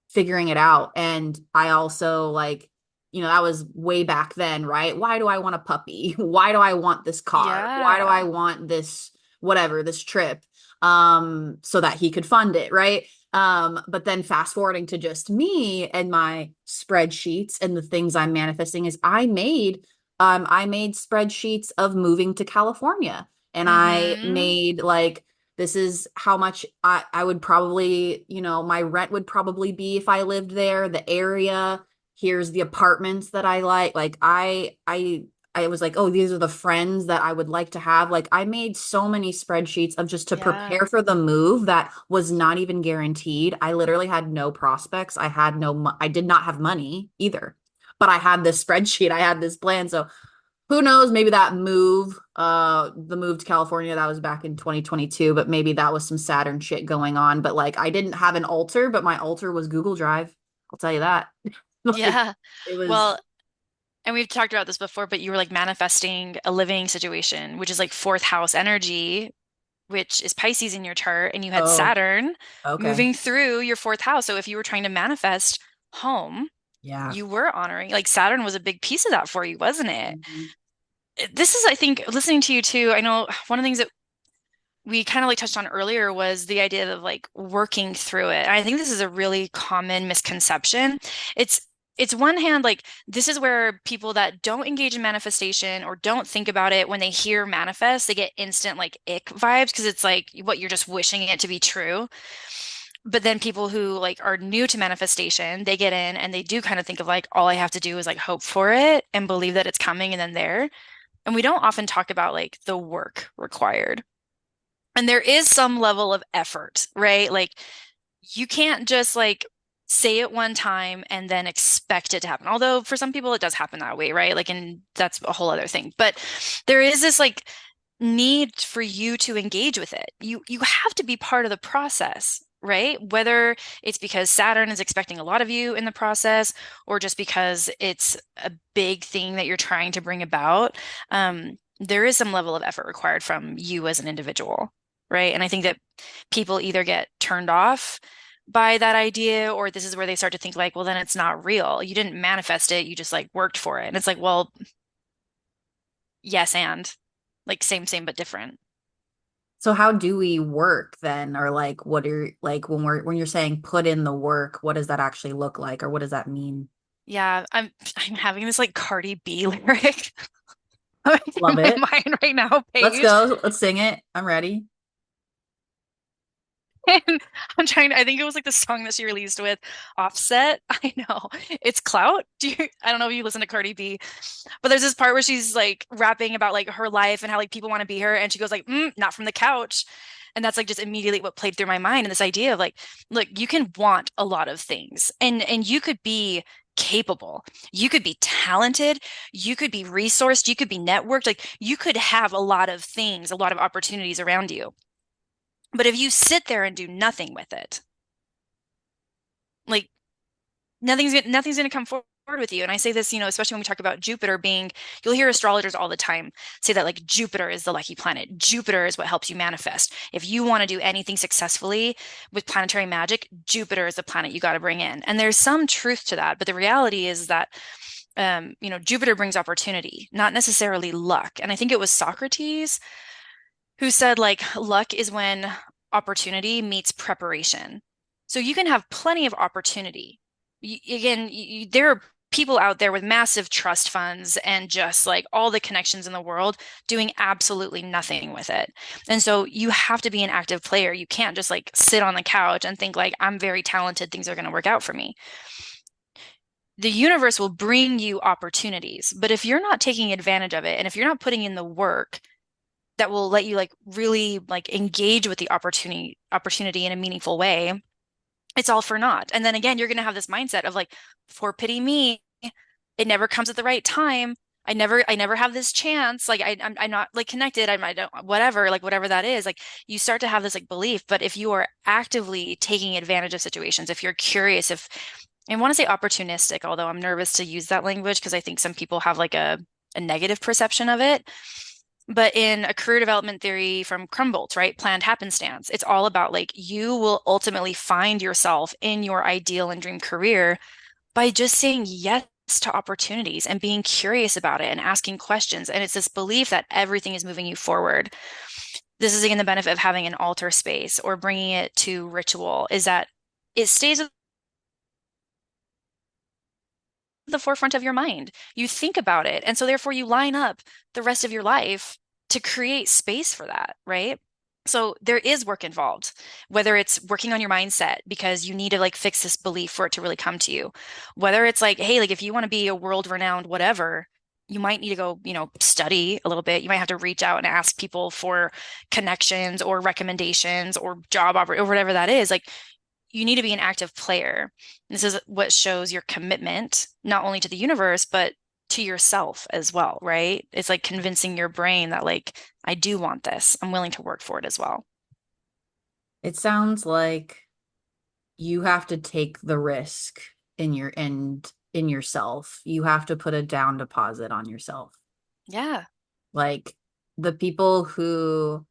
figuring it out. And I also like, that was way back then, right? Why do I want a puppy? Why do I want this car? Why do I Yeah. want this whatever, this trip? So that he could fund it, right? But then fast forwarding to just me and my spreadsheets and the things I'm manifesting is I made spreadsheets of moving to California. And I Mm-hmm. made like this is how much I would probably, my rent would probably be if I lived there, the area. Here's the apartments that I like. Like I was like, oh, these are the friends that I would like to have. Like I made so many spreadsheets of just to Yeah. prepare for the move that was not even guaranteed. I literally had no prospects. I did not have money either. But I had this spreadsheet. I had this plan. So who knows, maybe the move to California, that was back in 2022, but maybe that was some Saturn shit going on. But like I didn't have an altar, but my altar was Google Drive. I'll tell you that. Like Yeah. it was, Well, and we've talked about this before, but you were like manifesting a living situation, which is like fourth house energy, which is Pisces in your chart, and you had oh, Saturn okay. moving through your fourth house. So if you were trying to manifest home, Yeah. you were honoring, like Saturn was a big piece of that for you, wasn't it? Mhm. This is, I think, listening to you too, I know one of the things that we kind of like touched on earlier was the idea of like working through it. And I think this is a really common misconception. It's it's one hand like this is where people that don't engage in manifestation or don't think about it when they hear manifest, they get instant like ick vibes because it's like what you're just wishing it to be true. But then people who like are new to manifestation, they get in and they do kind of think of like all I have to do is like hope for it and believe that it's coming and then there. And we don't often talk about like the work required. And there is some level of effort, right? Like you can't just like say it one time and then expect it to happen. Although for some people it does happen that way, right? Like, and that's a whole other thing. But there is this like need for you to engage with it. You have to be part of the process, right? Whether it's because Saturn is expecting a lot of you in the process or just because it's a big thing that you're trying to bring about. There is some level of effort required from you as an individual, right? And I think that people either get turned off by that idea or this is where they start to think like, well, then it's not real. You didn't manifest it, you just like worked for it. And it's like, well, yes, and like same, but different. So how do we work then? Or like what are like when you're saying put in the work, what does that actually look like? Or what does that mean? Yeah, I'm having this like Cardi B lyric in Love my it. mind right now, Let's Paige. go. Let's sing it. I'm ready. And I'm trying to, I think it was like the song that she released with Offset. I know. It's Clout. I don't know if you listen to Cardi B, but there's this part where she's like rapping about like her life and how like people want to be her. And she goes like, not from the couch. And that's like just immediately what played through my mind. And this idea of like, look, you can want a lot of things and you could be capable. You could be talented. You could be resourced. You could be networked. Like you could have a lot of things, a lot of opportunities around you. But if you sit there and do nothing with it, like nothing's going to come forward with you. And I say this, especially when we talk about Jupiter being, you'll hear astrologers all the time say that like Jupiter is the lucky planet. Jupiter is what helps you manifest. If you want to do anything successfully with planetary magic, Jupiter is the planet you got to bring in. And there's some truth to that, but the reality is that Jupiter brings opportunity, not necessarily luck. And I think it was Socrates who said like luck is when opportunity meets preparation. So you can have plenty of opportunity. Again, there are people out there with massive trust funds and just like all the connections in the world doing absolutely nothing with it. And so you have to be an active player. You can't just like sit on the couch and think like I'm very talented, things are going to work out for me. The universe will bring you opportunities, but if you're not taking advantage of it and if you're not putting in the work, that will let you like really like engage with the opportunity in a meaningful way, it's all for naught. And then again, you're going to have this mindset of like, for pity me, it never comes at the right time. I never have this chance. Like I'm not like connected. I don't, whatever, like whatever that is, like you start to have this like belief. But if you are actively taking advantage of situations, if you're curious, if I want to say opportunistic, although I'm nervous to use that language because I think some people have like a negative perception of it. But in a career development theory from Crumboldt, right? Planned happenstance. It's all about like you will ultimately find yourself in your ideal and dream career by just saying yes to opportunities and being curious about it and asking questions. And it's this belief that everything is moving you forward. This is again the benefit of having an altar space or bringing it to ritual is that it stays at the forefront of your mind. You think about it. And so therefore you line up the rest of your life to create space for that, right? So there is work involved, whether it's working on your mindset because you need to like fix this belief for it to really come to you. Whether it's like, hey, like if you want to be a world-renowned whatever, you might need to go, study a little bit. You might have to reach out and ask people for connections or recommendations or job offer or whatever that is. Like you need to be an active player. This is what shows your commitment, not only to the universe, but to yourself as well, right? It's like convincing your brain that, like, I do want this. I'm willing to work for it as well. It sounds like you have to take the risk in yourself. You have to put a down deposit on yourself. Yeah. Like the people who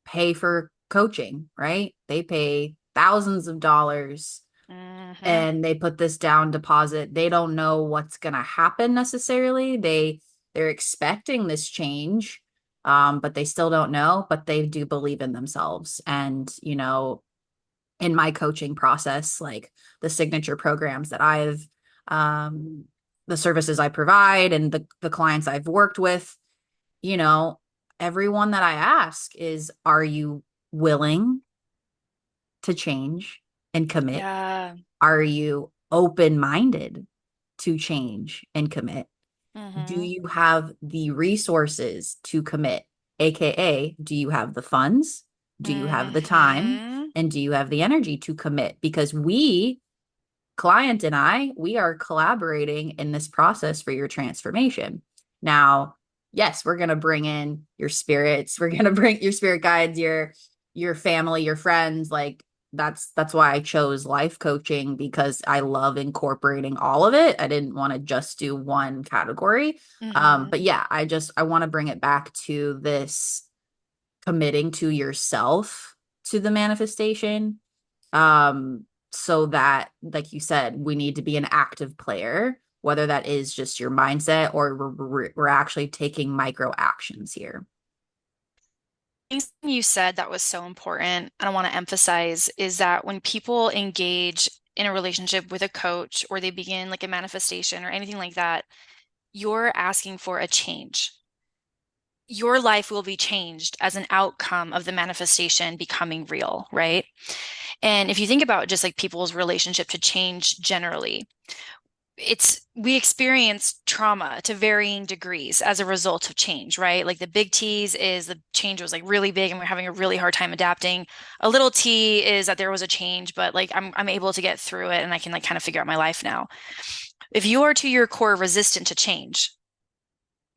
pay for coaching, right? They pay thousands of dollars Hmm. and they put this down deposit. They don't know what's going to happen necessarily. They're expecting this change, but they still don't know, but they do believe in themselves. And, in my coaching process, like the signature programs that um, the services I provide and the clients I've worked with, you know, everyone that I ask is, are you willing to change and commit? Yeah. Are you open-minded to change and commit? Do Hmm. you have the resources to commit? AKA, do you have the funds? Do you have the time? Hmm. And do you have the energy to commit? Because client and we are collaborating in this process for your transformation. Now, yes, we're going to bring in your spirits. We're going to bring your spirit guides, your family, your friends. Like that's why I chose life coaching because I love incorporating all of it. I didn't want to just do one category. Hmm. But yeah, I want to bring it back to this committing to yourself to the manifestation, so that, like you said, we need to be an active player, whether that is just your mindset or we're actually taking micro actions here. Things you said that was so important, and I want to emphasize is that when people engage in a relationship with a coach or they begin like a manifestation or anything like that, you're asking for a change. Your life will be changed as an outcome of the manifestation becoming real, right? And if you think about just like people's relationship to change generally, we experience trauma to varying degrees as a result of change, right? Like the big T's is the change was like really big and we're having a really hard time adapting. A little T is that there was a change, but like I'm able to get through it and I can like kind of figure out my life now. If you are to your core resistant to change,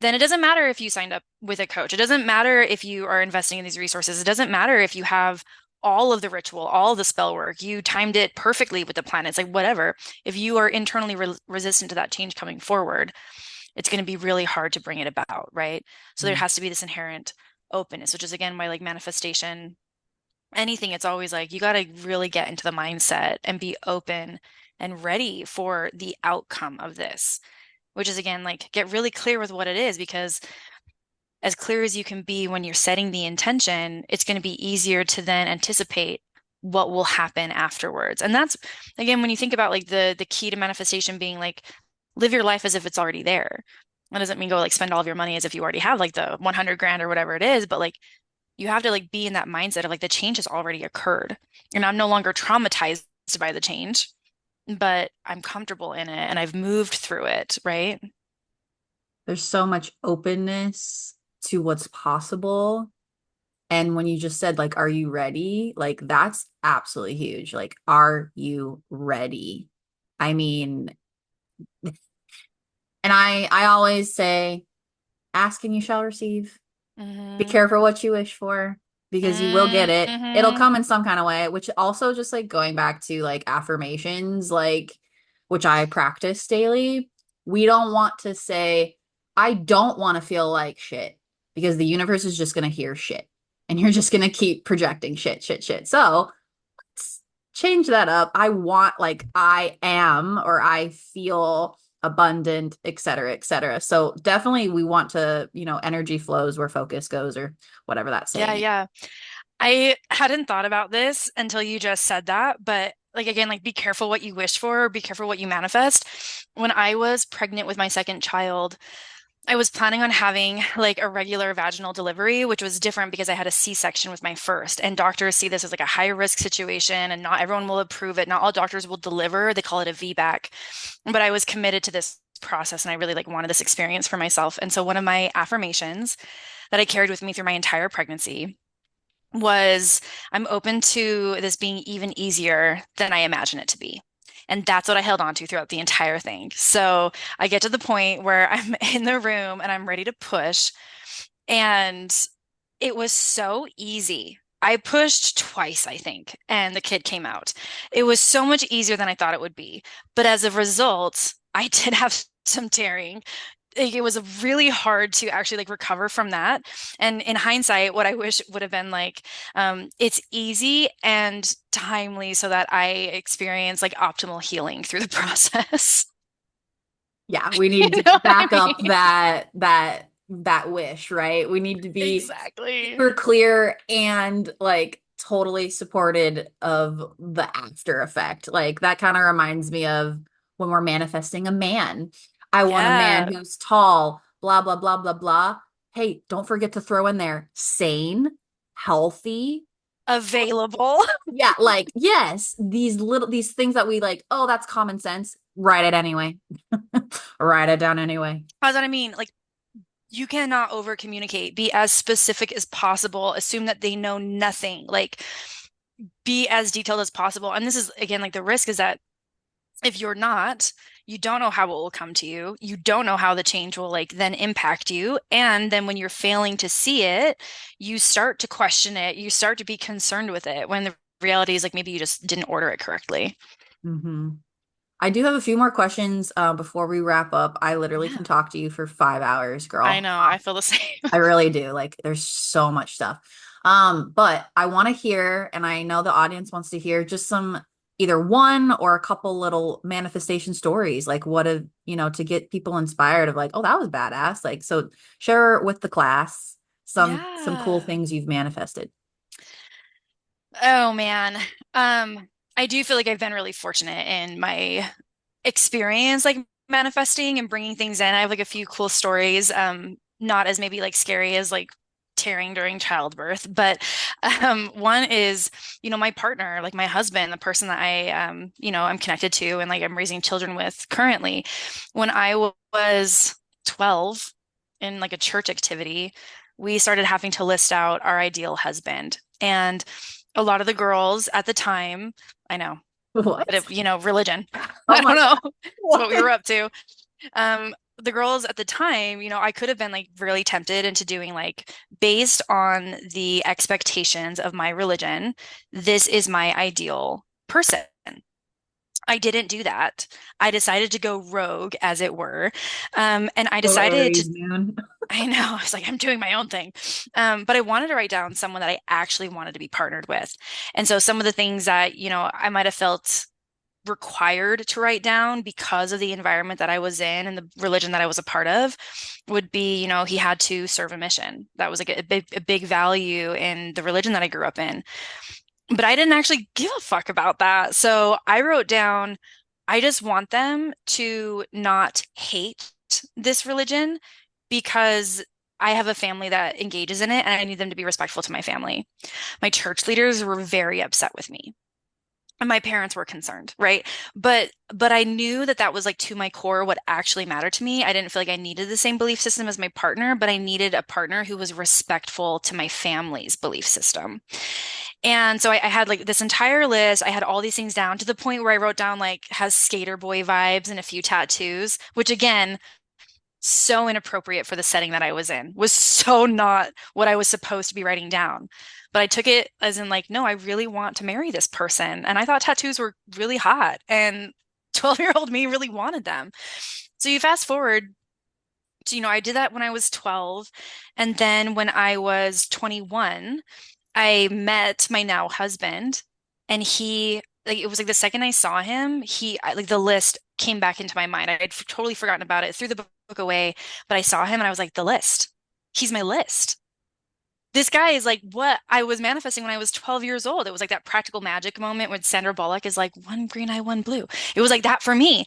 then it doesn't matter if you signed up with a coach. It doesn't matter if you are investing in these resources. It doesn't matter if you have all of the ritual, all of the spell work, you timed it perfectly with the planets, like whatever. If you are internally resistant to that change coming forward, it's going to be really hard to bring it about, right? So there Mm. has to be this inherent openness, which is again why like manifestation, anything, it's always like you got to really get into the mindset and be open and ready for the outcome of this, which is again like get really clear with what it is because as clear as you can be when you're setting the intention, it's going to be easier to then anticipate what will happen afterwards. And that's again when you think about like the key to manifestation being like live your life as if it's already there. That doesn't mean go like spend all of your money as if you already have like the 100 grand or whatever it is, but like you have to like be in that mindset of like the change has already occurred. And I'm no longer traumatized by the change, but I'm comfortable in it and I've moved through it, right? There's so much openness to what's possible. And when you just said, like, are you ready? Like, that's absolutely huge. Like, are you ready? I mean, and I always say, ask and you shall receive. Be Hmm. careful what you wish for. because you will get it. It'll Mm-hmm. come in some kind of way, which also just like going back to like affirmations, like which I practice daily. We don't want to say, I don't want to feel like shit because the universe is just going to hear shit and you're just going to keep projecting shit, shit, shit. So let's change that up. I want like I am or I feel abundant, et cetera, et cetera. So definitely we want to, energy flows where focus goes or whatever that Yeah, saying is. yeah. I hadn't thought about this until you just said that, but like again, like be careful what you wish for, be careful what you manifest. When I was pregnant with my second child, I was planning on having like a regular vaginal delivery, which was different because I had a C-section with my first. And doctors see this as like a high risk situation, and not everyone will approve it. Not all doctors will deliver. They call it a VBAC. But I was committed to this process and I really like wanted this experience for myself. And so one of my affirmations that I carried with me through my entire pregnancy was I'm open to this being even easier than I imagine it to be. And that's what I held on to throughout the entire thing. So I get to the point where I'm in the room and I'm ready to push. And it was so easy. I pushed twice, I think, and the kid came out. It was so much easier than I thought it would be. But as a result, I did have some tearing. Like, it was really hard to actually like recover from that. And in hindsight, what I wish would have been like, it's easy and timely so that I experience like optimal healing through the process. Yeah, we need You to know what I back up mean? that wish, right? We need to be Exactly. super clear and like totally supported of the after effect. Like that kind of reminds me of when we're manifesting a man. I want a man Yeah. who's tall, blah blah blah blah blah. Hey, don't forget to throw in there sane, healthy. Available. Yeah, like yes, these things that we like, oh, that's common sense. Write it anyway. Write it down anyway. That's what I mean. Like, you cannot over communicate. Be as specific as possible. Assume that they know nothing. Like, be as detailed as possible. And this is, again, like the risk is that if you're not, you don't know how it will come to you. You don't know how the change will like then impact you. And then when you're failing to see it, you start to question it. You start to be concerned with it when the reality is like maybe you just didn't order it correctly. Hmm. I do have a few more questions before we wrap up. I literally Yeah, can talk to you for 5 hours, I girl. know. I feel the same. I really do. Like, there's so much stuff. But I want to hear, and I know the audience wants to hear just some either one or a couple little manifestation stories, like what have, to get people inspired of like, oh, that was badass. Like, so share with the class some cool Yeah. things you've manifested. Oh man. I do feel like I've been really fortunate in my experience, like manifesting and bringing things in. I have like a few cool stories, not as maybe like scary as like tearing during childbirth, but one is, my partner, like my husband, the person that I'm connected to and like I'm raising children with currently. When I was 12 in like a church activity, we started having to list out our ideal husband. And a lot of the girls at the time, I know, What? but religion. Oh I my don't know. God. It's what we What? were up to. The girls at the time, I could have been like really tempted into doing like based on the expectations of my religion, this is my ideal person. I didn't do that. I decided to go rogue, as it were. And I So decided to Aries, man. I know. I was like, I'm doing my own thing. But I wanted to write down someone that I actually wanted to be partnered with. And so some of the things that, I might have felt required to write down because of the environment that I was in and the religion that I was a part of would be, he had to serve a mission. That was like a big value in the religion that I grew up in. But I didn't actually give a fuck about that. So I wrote down, I just want them to not hate this religion because I have a family that engages in it and I need them to be respectful to my family. My church leaders were very upset with me. And my parents were concerned, right? But I knew that that was like to my core what actually mattered to me. I didn't feel like I needed the same belief system as my partner, but I needed a partner who was respectful to my family's belief system. And so I had like this entire list. I had all these things down to the point where I wrote down like has skater boy vibes and a few tattoos, which again, so inappropriate for the setting that I was in, was so not what I was supposed to be writing down. But I took it as in like, no, I really want to marry this person. And I thought tattoos were really hot, and 12-year-old me really wanted them. So you fast forward to, I did that when I was 12. And then when I was 21, I met my now husband, and it was like the second I saw him, like the list came back into my mind. I had totally forgotten about it, threw the book away, but I saw him and I was like, the list. He's my list. This guy is like what I was manifesting when I was 12 years old. It was like that practical magic moment when Sandra Bullock is like, one green eye, one blue. It was like that for me.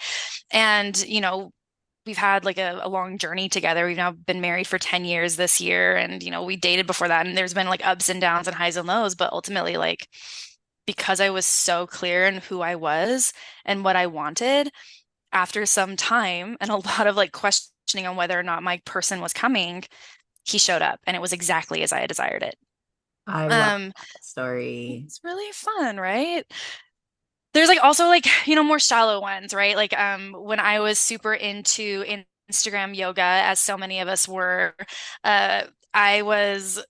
And, we've had like a long journey together. We've now been married for 10 years this year. And, we dated before that. And there's been like ups and downs and highs and lows. But ultimately, like, because I was so clear in who I was and what I wanted, after some time and a lot of like questioning on whether or not my person was coming, he showed up and it was exactly as I had desired it. I love Um, that story. it's really fun, right? There's like also like, more shallow ones, right? Like when I was super into Instagram yoga, as so many of us were, I was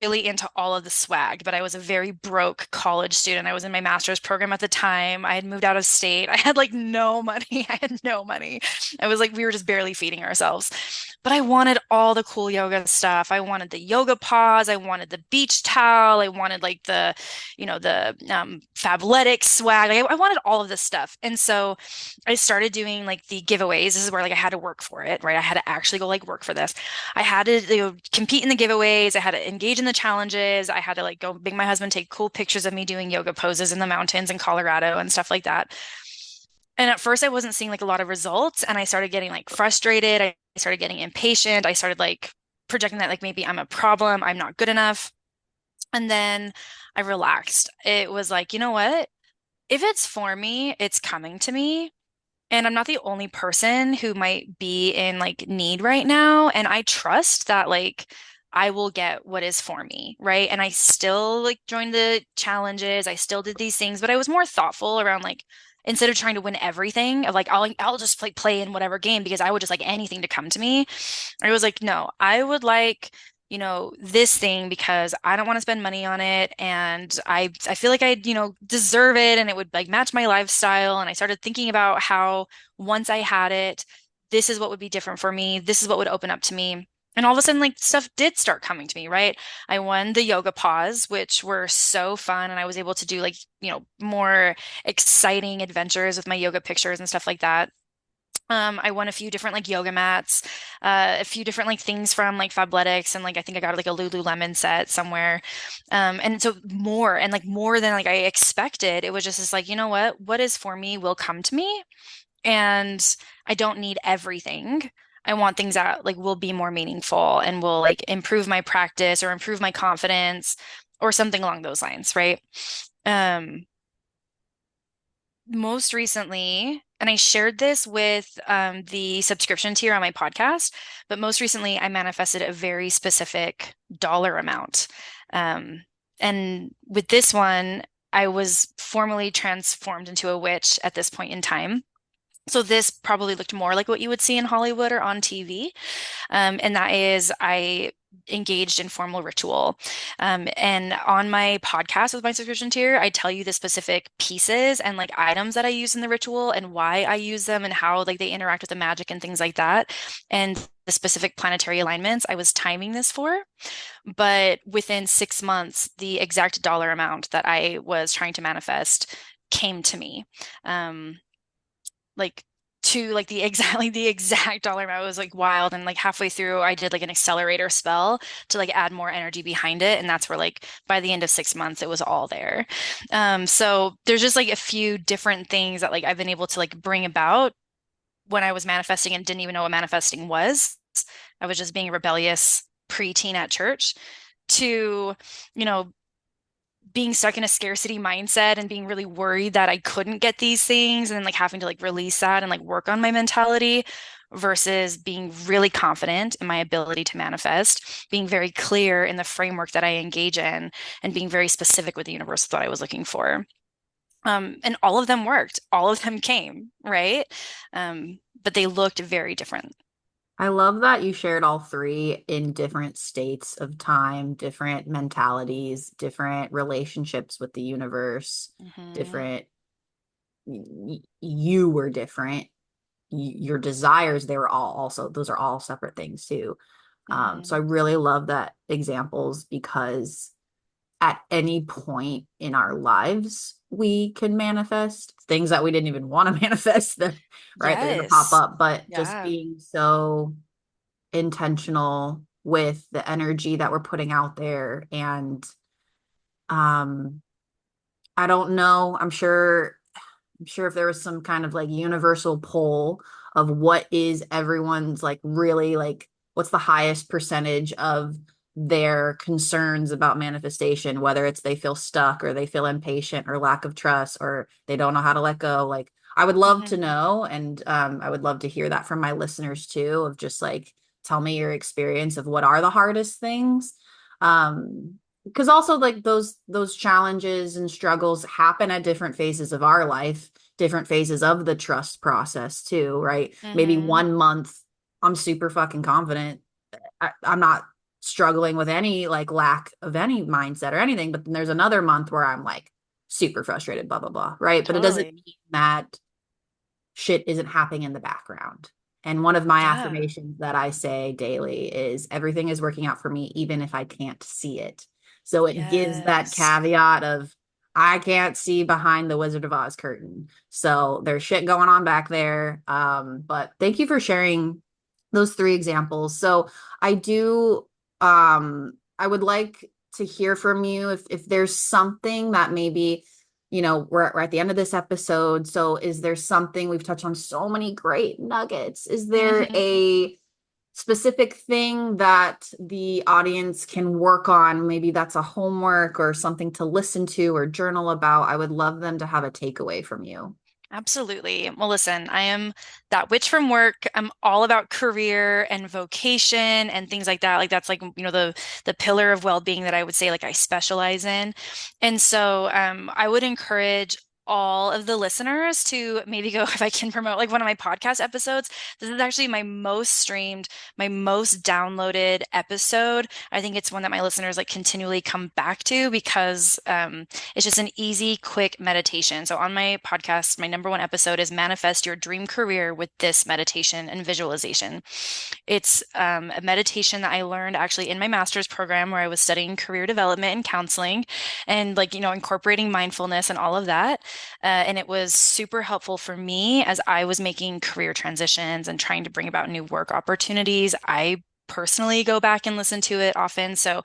really into all of the swag, but I was a very broke college student. I was in my master's program at the time. I had moved out of state. I had like no money. I had no money. I was like, we were just barely feeding ourselves. But I wanted all the cool yoga stuff. I wanted the yoga pause. I wanted the beach towel. I wanted like the Fabletics swag. Like, I wanted all of this stuff. And so I started doing like the giveaways. This is where like I had to work for it, right? I had to actually go like work for this. I had to compete in the giveaways. I had to engage in the challenges. I had to like go make my husband take cool pictures of me doing yoga poses in the mountains in Colorado and stuff like that. And at first I wasn't seeing like a lot of results, and I started getting like frustrated. I started getting impatient. I started like projecting that like maybe I'm a problem, I'm not good enough. And then I relaxed. It was like, you know what? If it's for me, it's coming to me. And I'm not the only person who might be in like need right now. And I trust that like I will get what is for me, right? And I still like joined the challenges. I still did these things, but I was more thoughtful around like instead of trying to win everything of like I'll just play in whatever game because I would just like anything to come to me. I was like, no, I would like this thing because I don't want to spend money on it, and I feel like I deserve it, and it would like match my lifestyle. And I started thinking about how once I had it, this is what would be different for me. This is what would open up to me. And all of a sudden, like stuff did start coming to me, right? I won the yoga pause, which were so fun. And I was able to do like, more exciting adventures with my yoga pictures and stuff like that. I won a few different like yoga mats, a few different like things from like Fabletics, and like I think I got like a Lululemon set somewhere. And so more than like I expected. It was just this like, you know what is for me will come to me, and I don't need everything. I want things that like will be more meaningful and will like improve my practice or improve my confidence or something along those lines, right? Um, Most recently, and I shared this with the subscription tier on my podcast, but most recently I manifested a very specific dollar amount. Um, and with this one, I was formally transformed into a witch at this point in time. So this probably looked more like what you would see in Hollywood or on TV. And that is, I engaged in formal ritual. And on my podcast with my subscription tier, I tell you the specific pieces and like items that I use in the ritual and why I use them and how like they interact with the magic and things like that. And the specific planetary alignments I was timing this for. But within 6 months, the exact dollar amount that I was trying to manifest came to me. Like to like the exact dollar amount was like wild, and like halfway through I did like an accelerator spell to like add more energy behind it, and that's where like by the end of 6 months it was all there. So there's just like a few different things that like I've been able to like bring about when I was manifesting and didn't even know what manifesting was. I was just being a rebellious preteen at church to you know being stuck in a scarcity mindset and being really worried that I couldn't get these things, and then like having to like release that and like work on my mentality versus being really confident in my ability to manifest, being very clear in the framework that I engage in, and being very specific with the universe that I was looking for. And all of them worked. All of them came, right? But they looked very different. I love that you shared all three in different states of time, different mentalities, different relationships with the universe, Hmm. different, you were different. Your desires, they were all also, those are all separate things too. So I Hmm. really love that examples because at any point in our lives, we can manifest things that we didn't even want to manifest. Right? They're going to pop Yes. up, but just Yeah. being so intentional with the energy that we're putting out there. And um, I don't know, I'm sure if there was some kind of like universal poll of what is everyone's like really like what's the highest percentage of their concerns about manifestation, whether it's they feel stuck or they feel impatient or lack of trust or they don't know how to let go. Like I would love to Hmm. know, and I would love to hear that from my listeners too, of just like tell me your experience of what are the hardest things. Because also like those challenges and struggles happen at different phases of our life, different phases of the trust process too, right? Maybe Hmm. 1 month I'm super fucking confident. I'm not struggling with any like lack of any mindset or anything, but then there's another month where I'm like super frustrated, blah blah blah, right? But it doesn't Totally. mean that shit isn't happening in the background. And one of my Yeah. affirmations that I say daily is everything is working out for me, even if I can't see it. So it gives that Yes. caveat of I can't see behind the Wizard of Oz curtain. So there's shit going on back there. But thank you for sharing those three examples. So I do, I would like to hear from you if there's something that maybe we're at the end of this episode. So is there something we've touched on so many great nuggets? Is there Hmm. a specific thing that the audience can work on? Maybe that's a homework or something to listen to or journal about. I would love them to have a takeaway from you. Absolutely. Well, listen, I am that witch from work. I'm all about career and vocation and things like that. Like that's like, the pillar of well-being that I would say like I specialize in. And so I would encourage all of the listeners to maybe go if I can promote like one of my podcast episodes. This is actually my most streamed, my most downloaded episode. I think it's one that my listeners like continually come back to because it's just an easy, quick meditation. So on my podcast, my number one episode is Manifest Your Dream Career with this meditation and visualization. It's a meditation that I learned actually in my master's program where I was studying career development and counseling and like, incorporating mindfulness and all of that. And it was super helpful for me as I was making career transitions and trying to bring about new work opportunities. I personally go back and listen to it often. So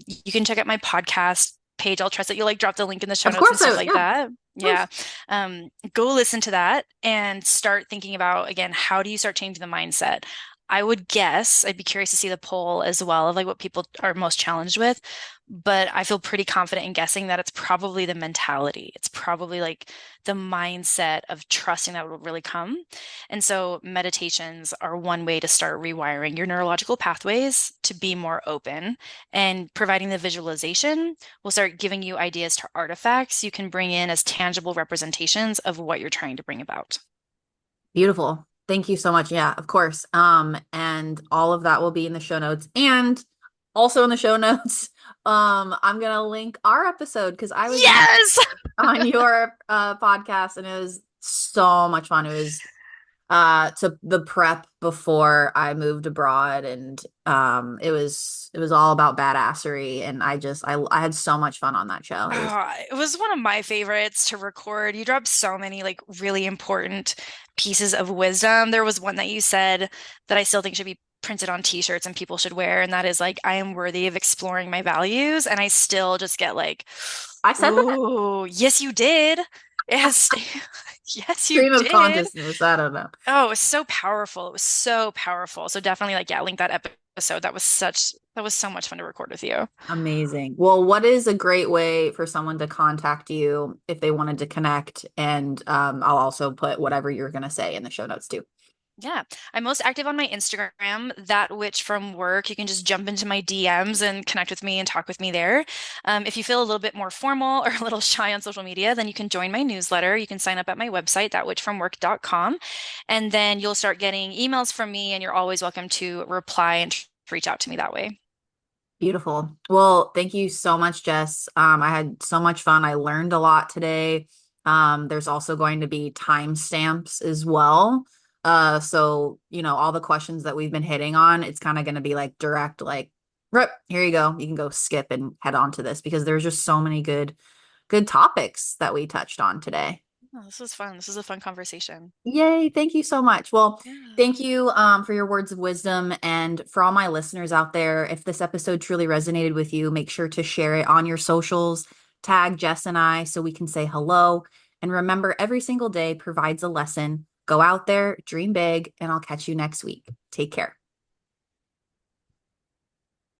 you can check out my podcast page. I'll trust that you'll like drop the link in the show Of notes and course, stuff like yeah, of that. Yeah. course. Go listen to that and start thinking about, again, how do you start changing the mindset? I would guess, I'd be curious to see the poll as well of like what people are most challenged with, but I feel pretty confident in guessing that it's probably the mentality. It's probably like the mindset of trusting that will really come. And so meditations are one way to start rewiring your neurological pathways to be more open, and providing the visualization will start giving you ideas to artifacts you can bring in as tangible representations of what you're trying to bring about. Beautiful. Thank you so much. Yeah, of course. And all of that will be in the show notes. And also in the show notes, I'm gonna link our episode because I was Yes! on your podcast and it was so much fun. It was to the prep before I moved abroad and it was all about badassery and I had so much fun on that show. It was It was one of my favorites to record. You dropped so many like really important pieces of wisdom. There was one that you said that I still think should be printed on t-shirts and people should wear, and that is like, I am worthy of exploring my values. And I still just get like, I said that ooh, yes, you did. It has, yes, you stream of did. consciousness. I don't know. Oh, it was so powerful. It was so powerful. So definitely like, yeah, link that episode. That was so much fun to record with you. Amazing. Well, what is a great way for someone to contact you if they wanted to connect? And I'll also put whatever you're going to say in the show notes too. Yeah, I'm most active on my Instagram, that witch from work. You can just jump into my DMs and connect with me and talk with me there. If you feel a little bit more formal or a little shy on social media, then you can join my newsletter. You can sign up at my website, thatwitchfromwork.com, and then you'll start getting emails from me, and you're always welcome to reply and reach out to me that way. Beautiful. Well, thank you so much, Jess. I had so much fun. I learned a lot today. There's also going to be timestamps as well. So, all the questions that we've been hitting on, it's kind of going to be like direct, like, rip, here you go. You can go skip and head on to this because there's just so many good topics that we touched on today. Oh, this was fun. This was a fun conversation. Yay, thank you so much. Well, Yeah. thank you for your words of wisdom. And for all my listeners out there, if this episode truly resonated with you, make sure to share it on your socials, tag Jess and I so we can say hello. And remember, every single day provides a lesson. Go out there, dream big, and I'll catch you next week. Take care.